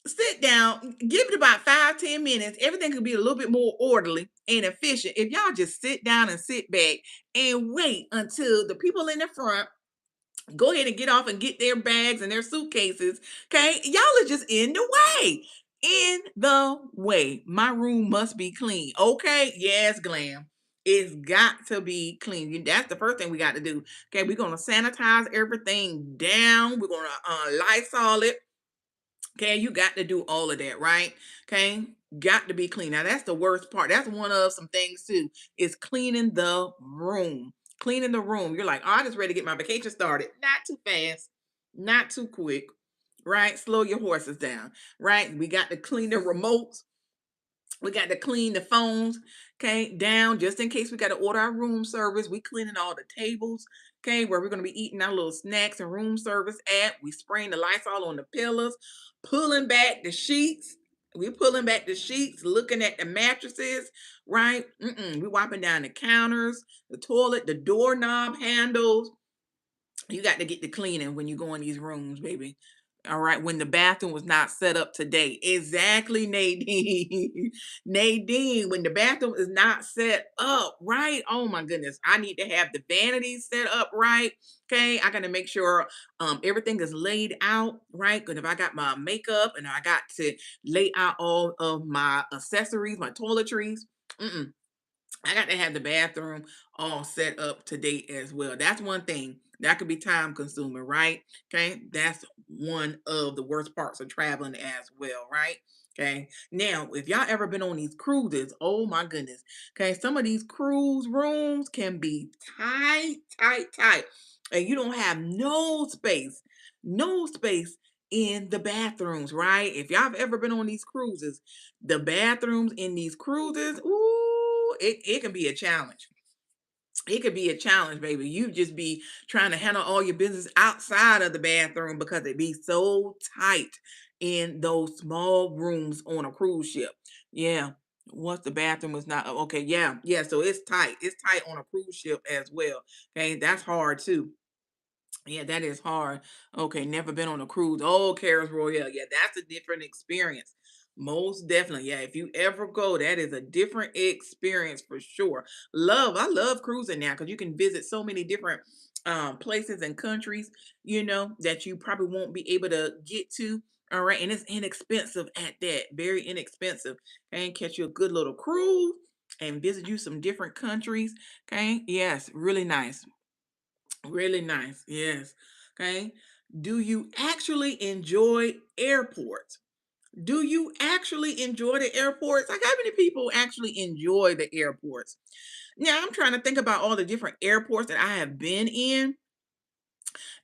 S1: Sit down. Give it about 5, 10 minutes. Everything could be a little bit more orderly and efficient if y'all just sit down and sit back and wait until the people in the front go ahead and get off and get their bags and their suitcases. Okay. Y'all are just in the way. In the way. My room must be clean. Okay. Yes, glam. It's got to be clean. That's the first thing we got to do. Okay. We're going to sanitize everything down. We're going to Lysol it. Okay, you got to do all of that, right? Okay, got to be clean. Now that's the worst part. That's one of some things too. Is cleaning the room. Cleaning the room. You're like, oh, I'm just ready to get my vacation started. Not too fast, not too quick, right? Slow your horses down, right? We got to clean the remotes. We got to clean the phones, okay, down just in case we got to order our room service. We cleaning all the tables, okay, where we're gonna be eating our little snacks and room service at. We spraying the Lysol on the pillows, pulling back the sheets. We pulling back the sheets, looking at the mattresses, right? We wiping down the counters, the toilet, the doorknob handles. You got to get the cleaning when you go in these rooms, baby. All right. When the bathroom was not set up today. Exactly, Nadine. Nadine, when the bathroom is not set up, right? Oh my goodness. I need to have the vanities set up right. Okay. I gotta make sure everything is laid out, right? Because if I got my makeup and I got to lay out all of my accessories, my toiletries. Mm-mm. I got to have the bathroom all set up to date as well. That's one thing that could be time consuming, right? Okay. That's one of the worst parts of traveling as well, right? Okay. Now, if y'all ever been on these cruises, oh my goodness. Okay. Some of these cruise rooms can be tight, tight, tight. And you don't have no space in the bathrooms, right? If y'all have ever been on these cruises, the bathrooms in these cruises, ooh, it can be a challenge. It could be a challenge, baby. You just be trying to handle all your business outside of the bathroom because it be so tight in those small rooms on a cruise ship. Yeah. Once the bathroom is not okay, yeah, yeah. So it's tight. It's tight on a cruise ship as well. Okay, that's hard too. Yeah, that is hard. Okay, never been on a cruise. Oh, Caris Royale. Yeah, that's a different experience. Most definitely. Yeah, if you ever go, that is a different experience for sure. I love cruising now because you can visit so many different places and countries, that you probably won't be able to get to. All right, and it's inexpensive at that. Very inexpensive. And catch you a good little cruise and visit you some different countries. Okay. Yes, really nice. Really nice. Yes. Okay. Do you actually enjoy airports? Do you actually enjoy the airports? Like, how many people actually enjoy the airports? Now, I'm trying to think about all the different airports that I have been in.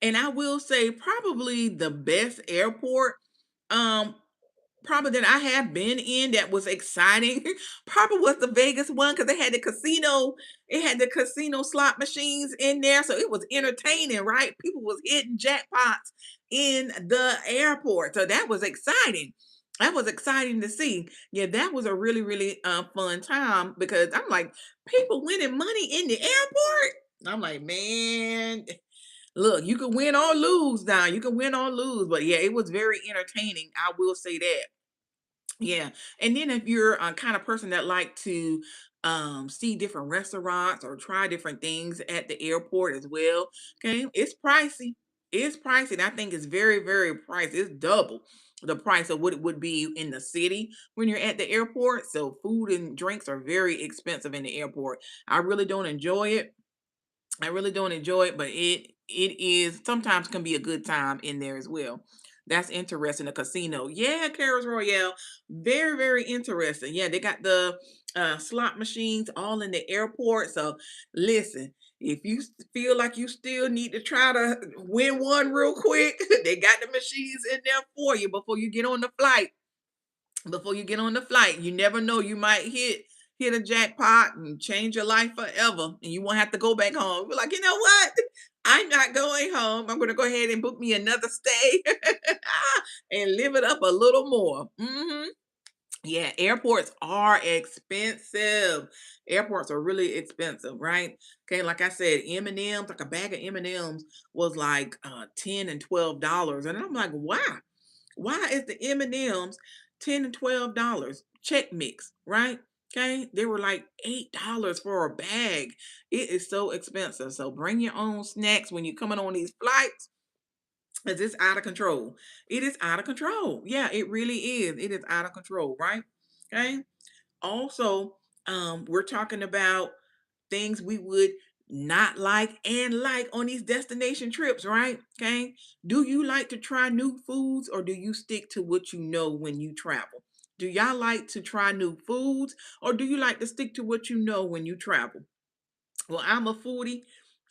S1: And I will say, probably the best airport. Um, Probably that I have been in that was exciting probably was the Vegas one because they had the casino. It had the casino slot machines in there, so it was entertaining, right? People was hitting jackpots in the airport, so that was exciting. That was exciting to see. Yeah, that was a really, really fun time because I'm like, people winning money in the airport. I'm like, man, look, you can win or lose now. You can win or lose, but yeah, it was very entertaining. I will say that. Yeah. And then if you're a kind of person that like to see different restaurants or try different things at the airport as well, okay, it's pricey. It's pricey. And I think it's very, very pricey. It's double the price of what it would be in the city when you're at the airport. So food and drinks are very expensive in the airport. I really don't enjoy it. I really don't enjoy it, but it is sometimes can be a good time in there as well. That's interesting. A casino, yeah, Caris Royale, very very interesting. Yeah, they got the slot machines all in the airport. So listen, if you feel like you still need to try to win one real quick, they got the machines in there for you before you get on the flight. You never know, you might hit a jackpot and change your life forever and you won't have to go back home. We're like, you know what, I'm not going home. I'm going to go ahead and book me another stay and live it up a little more. Yeah, airports are expensive. Airports are really expensive, right? Okay, like I said, M&Ms, like a bag of M&Ms was like 10 and $12. And I'm like, why? Why is the M&Ms 10 and $12? Check mix, right? Okay, they were like $8 for a bag. It is so expensive. So bring your own snacks when you're coming on these flights. 'Cause it's out of control. It is out of control. Yeah, it really is. It is out of control, right? Okay. Also, we're talking about things we would not like and like on these destination trips, right? Okay. Do you like to try new foods or do you stick to what you know when you travel? Do y'all like to try new foods or do you like to stick to what you know when you travel? Well, I'm a foodie,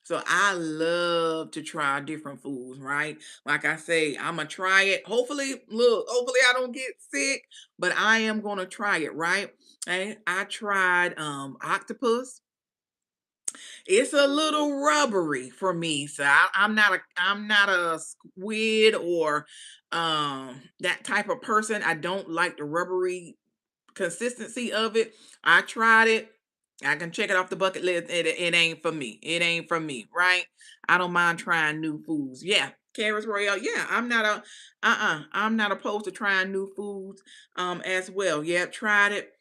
S1: so I love to try different foods, right? Like I say, I'm gonna try it. Hopefully, look, hopefully I don't get sick, but I am gonna try it, right? And I tried octopus. It's a little rubbery for me, so I'm not a squid or that type of person. I don't like the rubbery consistency of it. I tried it. I can check it off the bucket list. It ain't for me. It ain't for me, right? I don't mind trying new foods. Yeah. Carrots Royale. Yeah, I'm not opposed to trying new foods as well. Yeah, tried it.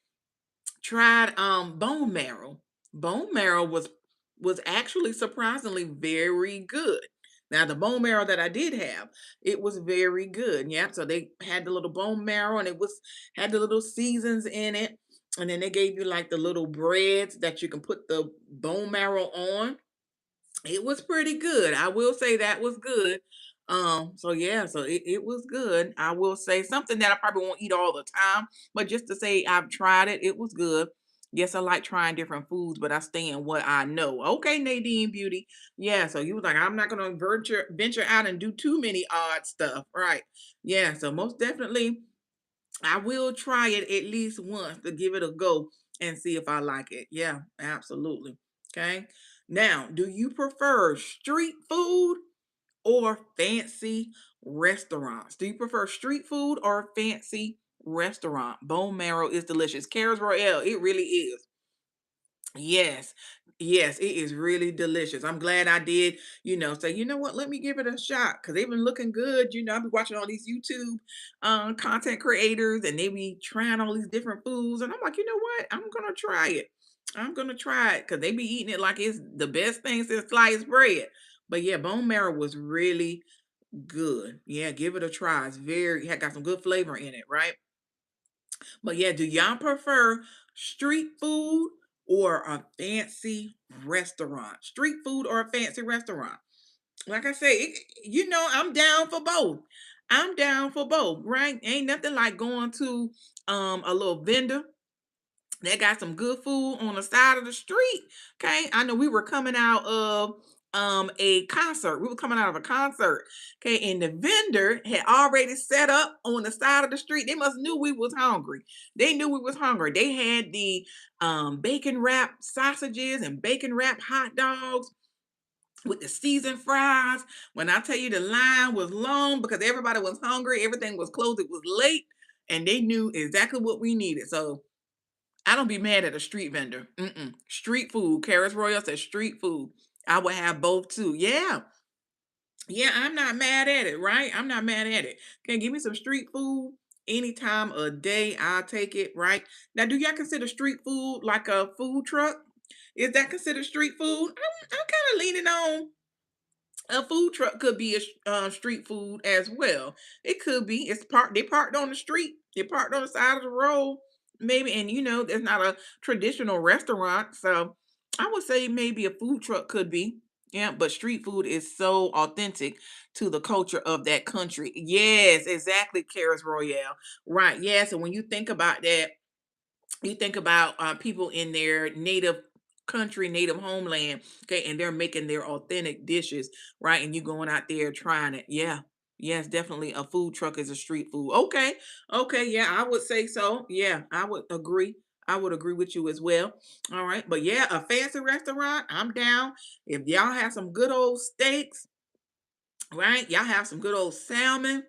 S1: Tried bone marrow. Bone marrow was actually surprisingly very good. Now the bone marrow that I did have, it was very good. Yeah, so they had the little bone marrow and it was had the little seasons in it. And then they gave you like the little breads that you can put the bone marrow on. It was pretty good. I will say that was good. So yeah, so it was good. I will say something that I probably won't eat all the time, but just to say I've tried it, it was good. Yes, I like trying different foods, but I stay in what I know. Okay, Nadine Beauty. Yeah, so you was like, I'm not gonna venture out and do too many odd stuff. Right. Yeah, so most definitely I will try it at least once to give it a go and see if I like it. Yeah, absolutely. Okay. Now, do you prefer street food or fancy restaurants? Do you prefer street food or fancy restaurant? Bone marrow is delicious. Carrots Royale, it really is. Yes. Yes, it is really delicious. I'm glad I did, say, you know what, let me give it a shot because they've been looking good. I've been watching all these YouTube content creators and they be trying all these different foods. And I'm like, you know what? I'm gonna try it. I'm gonna try it because they be eating it like it's the best thing since sliced bread. But yeah, bone marrow was really good. Yeah, give it a try. It's very had got some good flavor in it, right? But yeah, do y'all prefer street food or a fancy restaurant? Street food or a fancy restaurant? Like I say, I'm down for both. I'm down for both, right? Ain't nothing like going to a little vendor they got some good food on the side of the street. Okay. I know we were coming out of a concert. We were coming out of a concert. Okay. And the vendor had already set up on the side of the street. They must knew we was hungry. They knew we was hungry. They had the bacon wrap sausages and bacon wrap hot dogs with the seasoned fries. When I tell you the line was long because everybody was hungry, everything was closed, it was late, and they knew exactly what we needed. So I don't be mad at a street vendor. Mm-mm. Street food. Carrots Royale says street food. I would have both too. Yeah. Yeah, I'm not mad at it, right? I'm not mad at it. Can give me some street food any time of day. I'll take it, right? Now, do y'all consider street food like a food truck? Is that considered street food? I'm kind of leaning on a food truck could be a street food as well. It could be. It's parked. They parked on the street. They parked on the side of the road. Maybe, and there's not a traditional restaurant, so I would say maybe a food truck could be. Yeah, but street food is so authentic to the culture of that country. Yes, exactly, Carrots Royale. Right. Yes, and when you think about that, you think about people in their native country, native homeland, okay, and they're making their authentic dishes, right? And you going out there trying it. Yeah. Yes, definitely a food truck is a street food. Okay. Okay, yeah, I would say so. Yeah, I would agree. I would agree with you as well. All right. But yeah, a fancy restaurant, I'm down. If y'all have some good old steaks, right? Y'all have some good old salmon.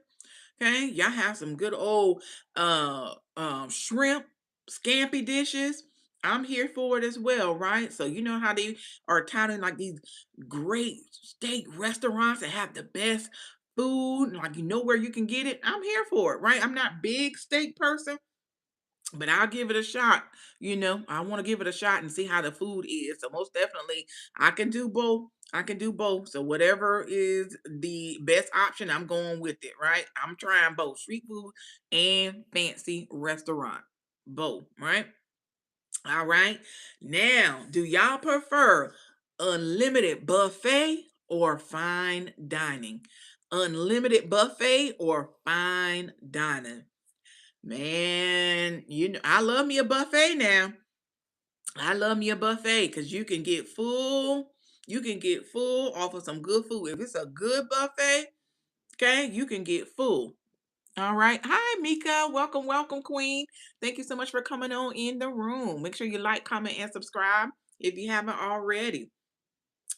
S1: Okay, y'all have some good old shrimp, scampi dishes. I'm here for it as well, right? So you know how they are touting like these great steak restaurants that have the best food, like you know where you can get it. I'm here for it, right? I'm not big steak person, but I'll give it a shot. I want to give it a shot and see how the food is. So most definitely, I can do both. I can do both. So whatever is the best option, I'm going with it, right? I'm trying both street food and fancy restaurant. Both, right? All right. Now, do y'all prefer unlimited buffet or fine dining? Unlimited buffet or fine dining? Man, I love me a buffet now. I love me a buffet because you can get full. You can get full off of some good food. If it's a good buffet, okay, you can get full. All right. Hi, Mika. Welcome, welcome, Queen. Thank you so much for coming on in the room. Make sure you like, comment, and subscribe if you haven't already.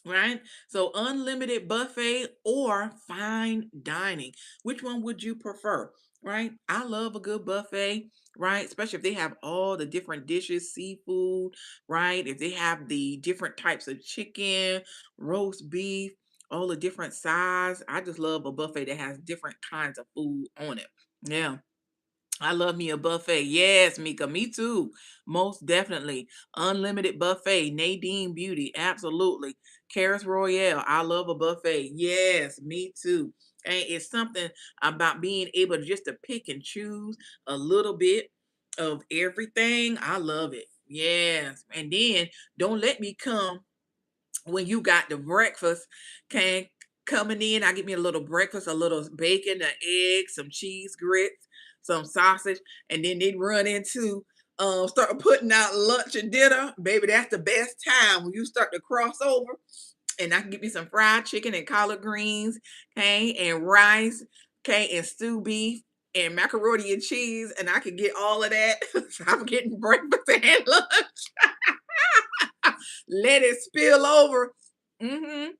S1: Right? So unlimited buffet or fine dining. Which one would you prefer? Right? I love a good buffet, right? Especially if they have all the different dishes, seafood, right? If they have the different types of chicken, roast beef, all the different size. I just love a buffet that has different kinds of food on it. Yeah. I love me a buffet. Yes, Mika, me too. Most definitely. Unlimited buffet. Nadine Beauty. Absolutely. Karis Royale. I love a buffet. Yes, me too. And it's something about being able just to pick and choose a little bit of everything. I love it. Yes. And then don't let me come when you got the breakfast can coming in. I get me a little breakfast, a little bacon, an egg, some cheese grits, some sausage, and then they run into start putting out lunch and dinner. Baby, that's the best time when you start to cross over. And I can get me some fried chicken and collard greens, okay, and rice, okay, and stew beef and macaroni and cheese, and I can get all of that. So I'm getting breakfast and lunch. Let it spill over. Mm-hmm.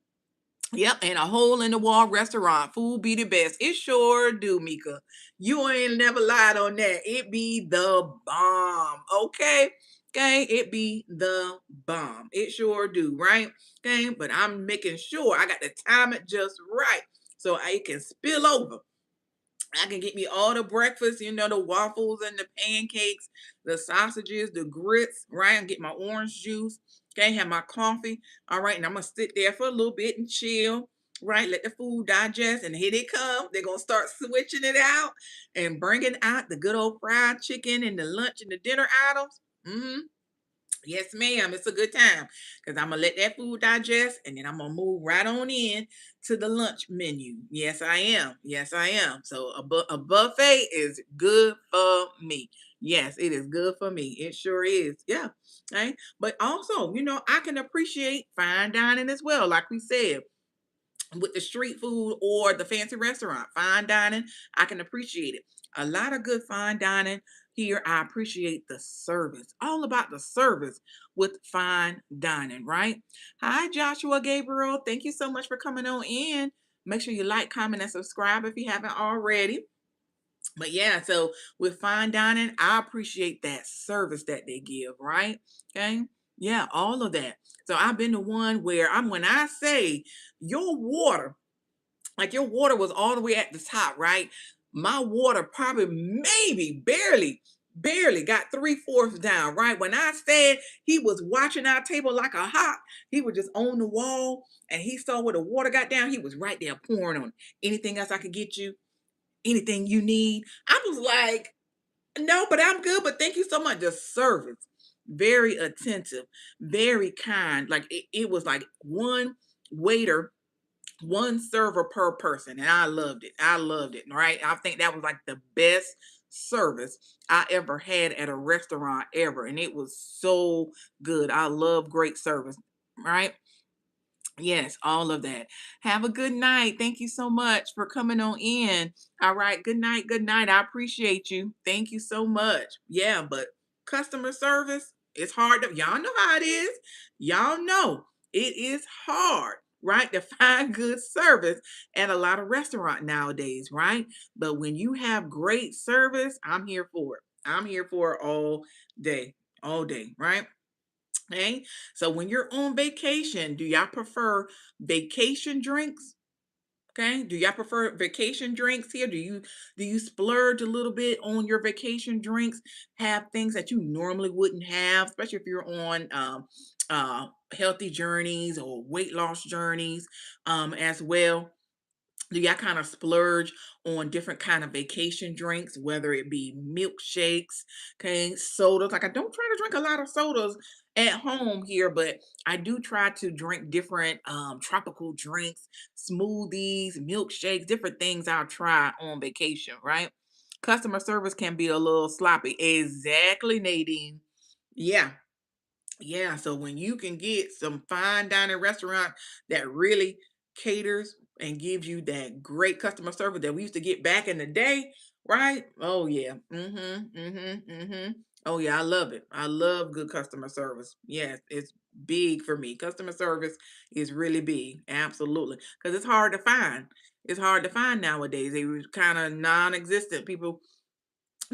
S1: Yep, and a hole in the wall restaurant. Food be the best. It sure do, Mika. You ain't never lied on that. It be the bomb. Okay. Okay. It be the bomb. It sure do, right? Okay. But I'm making sure I got to time it just right so I can spill over. I can get me all the breakfast, the waffles and the pancakes, the sausages, the grits, right? And get my orange juice. Okay, have my coffee. All right, and I'm gonna sit there for a little bit and chill. Right, let the food digest, and here they come. They're gonna start switching it out and bringing out the good old fried chicken and the lunch and the dinner items. Hmm. Yes, ma'am. It's a good time because I'm gonna let that food digest, and then I'm gonna move right on in to the lunch menu. Yes, I am. Yes, I am. So a buffet is good for me. Yes, it is good for me. It sure is. Yeah. Right. But also, I can appreciate fine dining as well. Like we said, with the street food or the fancy restaurant. Fine dining, I can appreciate it. A lot of good fine dining here. I appreciate the service. All about the service with fine dining, right? Hi, Joshua Gabriel. Thank you so much for coming on in. Make sure you like, comment, and subscribe if you haven't already. But yeah, so with fine dining, I appreciate that service that they give, right? Okay. Yeah, all of that. So I've been the one where when I say your water, like your water was all the way at the top, right? My water probably maybe barely got three-fourths down, right? When I said he was watching our table like a hawk, he was just on the wall and he saw where the water got down. He was right there pouring on it. Anything else I could get you? Anything you need? I was like, no, but I'm good. But thank you so much. The service, very attentive, very kind. Like it was like one waiter, one server per person, and I loved it. I loved it. Right? I think that was like the best service I ever had at a restaurant ever, and it was so good. I love great service. Right? Yes, all of that. Have a good night. Thank you so much for coming on in. All right. Good night. Good night. I appreciate you. Thank you so much. Yeah, but customer service, it's hard to, y'all know how it is. Y'all know it is hard, right? To find good service at a lot of restaurant nowadays, right? But when you have great service, I'm here for it. I'm here for it all day, right? Okay. So when you're on vacation, do y'all prefer vacation drinks? Okay. Do y'all prefer vacation drinks here? Do you splurge a little bit on your vacation drinks? Have things that you normally wouldn't have, especially if you're on healthy journeys or weight loss journeys as well. Do y'all kind of splurge on different kind of vacation drinks, whether it be milkshakes, okay, sodas? Like I don't try to drink a lot of sodas at home here, but I do try to drink different tropical drinks, smoothies, milkshakes, different things I'll try on vacation, right? Customer service can be a little sloppy. Exactly, Nadine. Yeah, yeah, so when you can get some fine dining restaurant that really caters and gives you that great customer service that we used to get back in the day, right? Oh yeah. Mm-hmm. Mm-hmm. Mm-hmm. Oh yeah, I love it. I love good customer service. Yes, it's big for me. Customer service is really big. Absolutely. Because it's hard to find. It's hard to find nowadays. They were kind of non-existent. People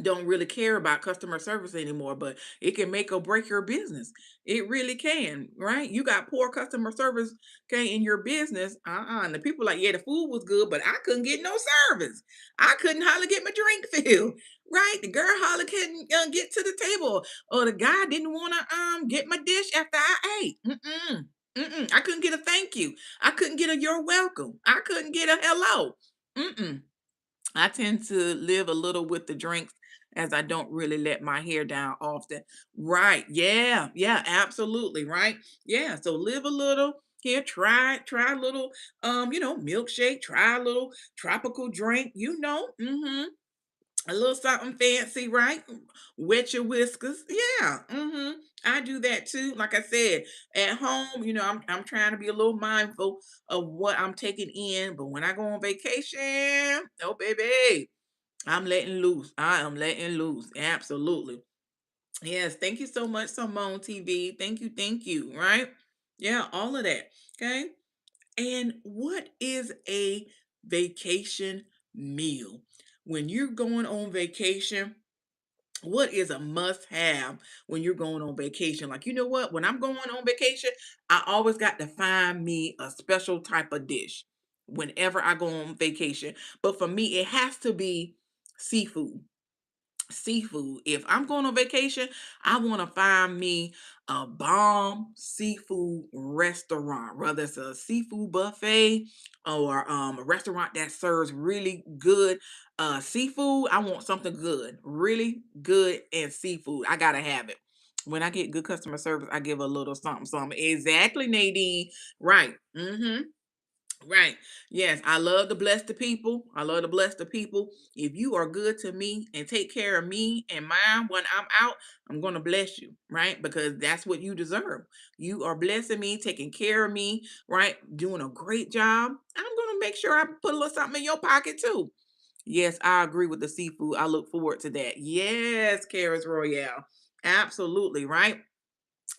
S1: don't really care about customer service anymore, but it can make or break your business. It really can, right? You got poor customer service, okay, in your business. And the people like, yeah, the food was good, but I couldn't get no service. I couldn't hardly get my drink filled, right? The girl hardly couldn't get to the table, or the guy didn't want to get my dish after I ate. Mm-mm. Mm-mm. I couldn't get a thank you. I couldn't get a you're welcome. I couldn't get a hello. Mm-mm. I tend to live a little with the drinks as I don't really let my hair down often. Right. Yeah. Yeah, absolutely. Right. Yeah. So live a little here, try a little milkshake, try a little tropical drink, a little something fancy, right? Wet your whiskers. Yeah. I do that too. Like I said, at home, I'm trying to be a little mindful of what I'm taking in. But when I go on vacation, oh baby, I'm letting loose. I am letting loose. Absolutely. Yes. Thank you so much, Simone TV. Thank you. Thank you. Right? Yeah. All of that. Okay. And what is a vacation meal? When you're going on vacation, what is a must have when you're going on vacation? Like, you know what? When I'm going on vacation, I always got to find me a special type of dish whenever I go on vacation. But for me, it has to be seafood. Seafood. If I'm going on vacation, I want to find me a bomb seafood restaurant, whether it's a seafood buffet or a restaurant that serves really good seafood. I want something good, really good and seafood. I gotta have it. When I get good customer service, I give a little something, something. Exactly, Nadine. Right. Right. Yes, I love to bless the people. I love to bless the people. If you are good to me and take care of me and mine when I'm out, I'm going to bless you, right? Because that's what you deserve. You are blessing me, taking care of me, right? Doing a great job. I'm going to make sure I put a little something in your pocket too. Yes, I agree with the seafood. I look forward to that. Yes, Karis Royale. Absolutely, right?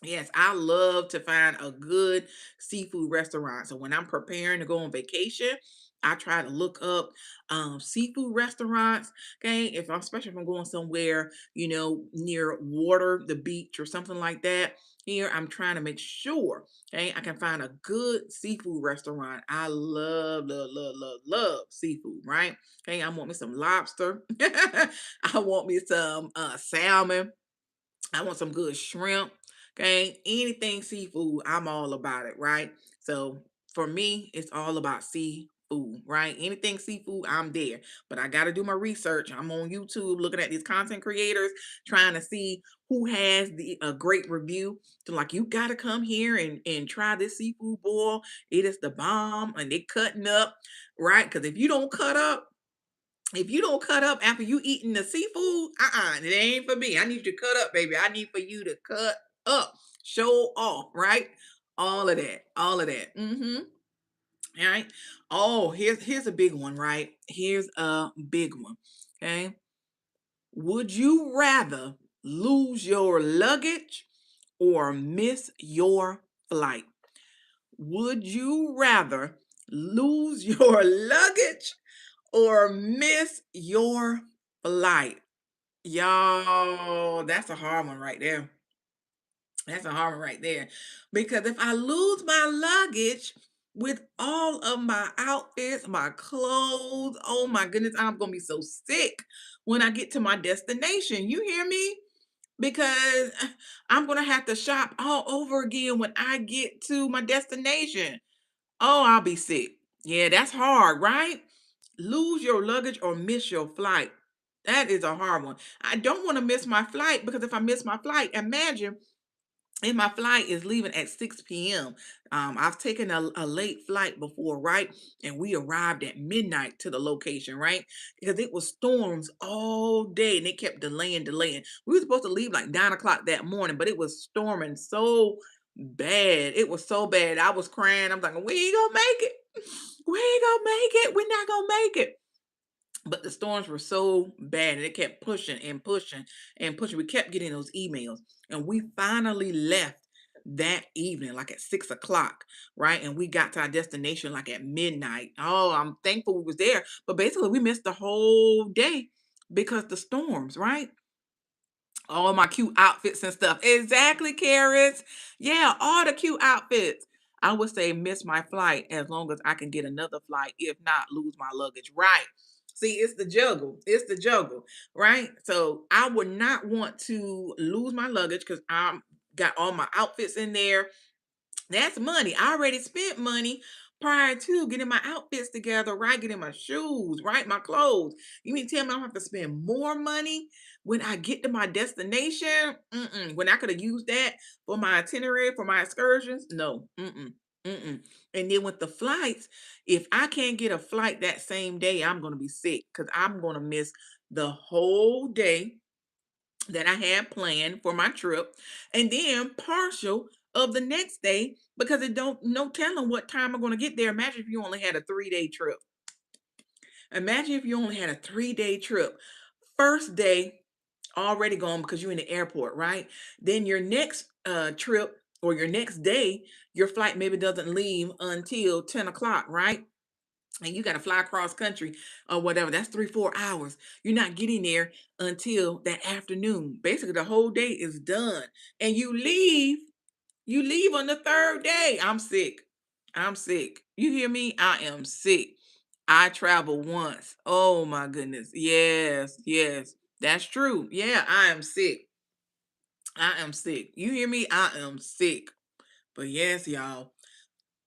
S1: Yes, I love to find a good seafood restaurant. So when I'm preparing to go on vacation, I try to look up seafood restaurants. Okay, especially if I'm going somewhere, near water, the beach or something like that. Here, I'm trying to make sure, okay, I can find a good seafood restaurant. I love, love, love, love, love seafood, right? Okay, I want me some lobster. I want me some salmon. I want some good shrimp. Okay. Anything seafood, I'm all about it, right? So for me, it's all about seafood, right? Anything seafood, I'm there. But I got to do my research. I'm on YouTube looking at these content creators, trying to see who has the a great review. So like, you got to come here and try this seafood boil. It is the bomb, and they cutting up, right? Because if you don't cut up after you eating the seafood, it ain't for me. I need you to cut up, baby. I need for you to cut up, show off, right? All of that, all of that. All right. Oh, here's a big one, right? Here's a big one. Okay. Would you rather lose your luggage or miss your flight? Would you rather lose your luggage or miss your flight? Y'all, that's a hard one right there. That's a hard one right there. Because if I lose my luggage with all of my outfits, my clothes, oh my goodness, I'm gonna be so sick when I get to my destination. You hear me? Because I'm gonna have to shop all over again when I get to my destination. Oh, I'll be sick. Yeah, that's hard, right? Lose your luggage or miss your flight. That is a hard one. I don't want to miss my flight because if I miss my flight, imagine and my flight is leaving at 6 p.m. I've taken a late flight before, right? And we arrived at midnight to the location, right? Because it was storms all day and they kept delaying. We were supposed to leave like 9 o'clock that morning, but it was storming so bad. It was so bad. I was crying. I'm like, we ain't gonna make it. We ain't gonna make it. We're not gonna make it. But the storms were so bad and it kept pushing and pushing and pushing. We kept getting those emails. And we finally left that evening, like at 6 o'clock, right? And we got to our destination like at midnight. Oh, I'm thankful we was there. But basically we missed the whole day because the storms, right? All my cute outfits and stuff. Exactly, Carrots. Yeah, all the cute outfits. I would say miss my flight as long as I can get another flight. If not, lose my luggage. Right. See, it's the juggle. It's the juggle, right? So I would not want to lose my luggage because I'm got all my outfits in there. That's money. I already spent money prior to getting my outfits together, right? Getting my shoes, right? My clothes. You mean tell me I don't have to spend more money when I get to my destination? Mm-mm. When I could have used that for my itinerary, for my excursions? No. Mm-mm. Mm-mm. And then with the flights, if I can't get a flight that same day, I'm going to be sick because I'm going to miss the whole day that I had planned for my trip, and then partial of the next day because it don't no telling what time I'm going to get there. Imagine if you only had a 3 day trip. Imagine if you only had a 3 day trip. First day already gone because you're in the airport, right? Then your next trip or your next day, your flight maybe doesn't leave until 10 o'clock, right? And you got to fly across country or whatever. That's 3, 4 hours. You're not getting there until that afternoon. Basically, the whole day is done. And you leave on the third day. I'm sick. I'm sick. You hear me? I am sick. I traveled once. Oh my goodness. Yes, yes. That's true. Yeah, I am sick. I am sick. You hear me? I am sick. But yes, y'all.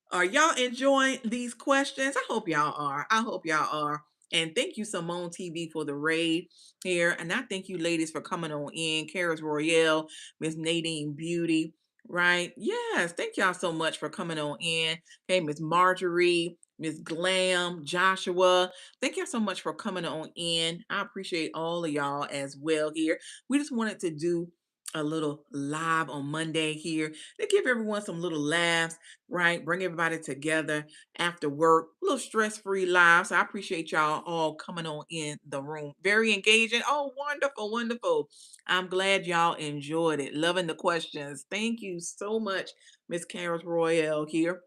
S1: Are y'all enjoying these questions? I hope y'all are. I hope y'all are. And thank you, Simone TV, for the raid here. And I thank you, ladies, for coming on in. Karis Royale, Miss Nadine Beauty, right? Yes, thank y'all so much for coming on in. Okay, Miss Marjorie, Miss Glam, Joshua. Thank y'all so much for coming on in. I appreciate all of y'all as well here. We just wanted to do a little live on Monday here to give everyone some little laughs, right? Bring everybody together after work, a little stress-free live. So I appreciate y'all all coming on in the room. Very engaging. Oh, wonderful, wonderful. I'm glad y'all enjoyed it. Loving the questions. Thank you so much, Miss Karis Royale here.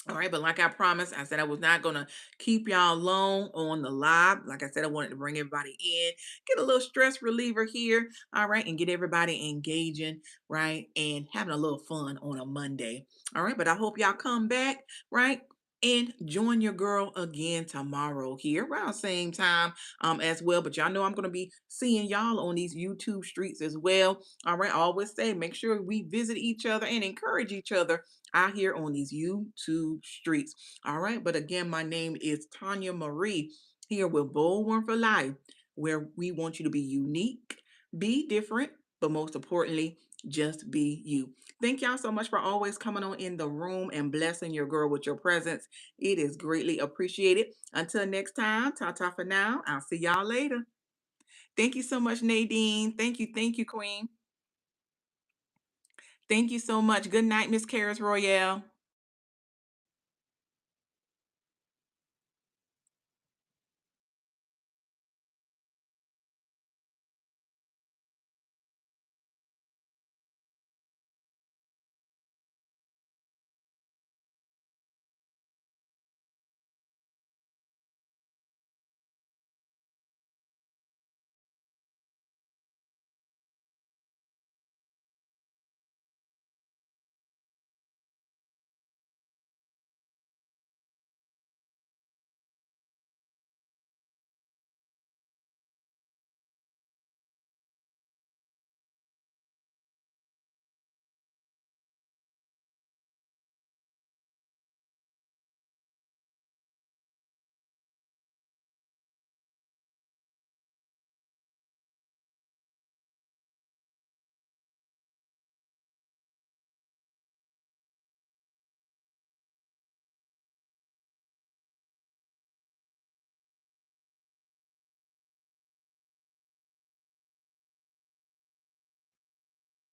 S1: All right, but like I promised, I said I was not gonna keep y'all long on the live. Like I said, I wanted to bring everybody in, get a little stress reliever here, all right, and get everybody engaging, right, and having a little fun on a Monday. All right, but I hope y'all come back, right? And join your girl again tomorrow here around same time as well. But y'all know I'm gonna be seeing y'all on these YouTube streets as well. All right, I always say make sure we visit each other and encourage each other out here on these YouTube streets. All right. But again, my name is Tanya Marie here with Bold One for Life, where we want you to be unique, be different, but most importantly, just be you. Thank y'all so much for always coming on in the room and blessing your girl with your presence. It is greatly appreciated. Until next time, ta ta for now. I'll see y'all later. Thank you so much, Nadine. Thank you, Queen. Thank you so much. Good night, Miss Karis Royale.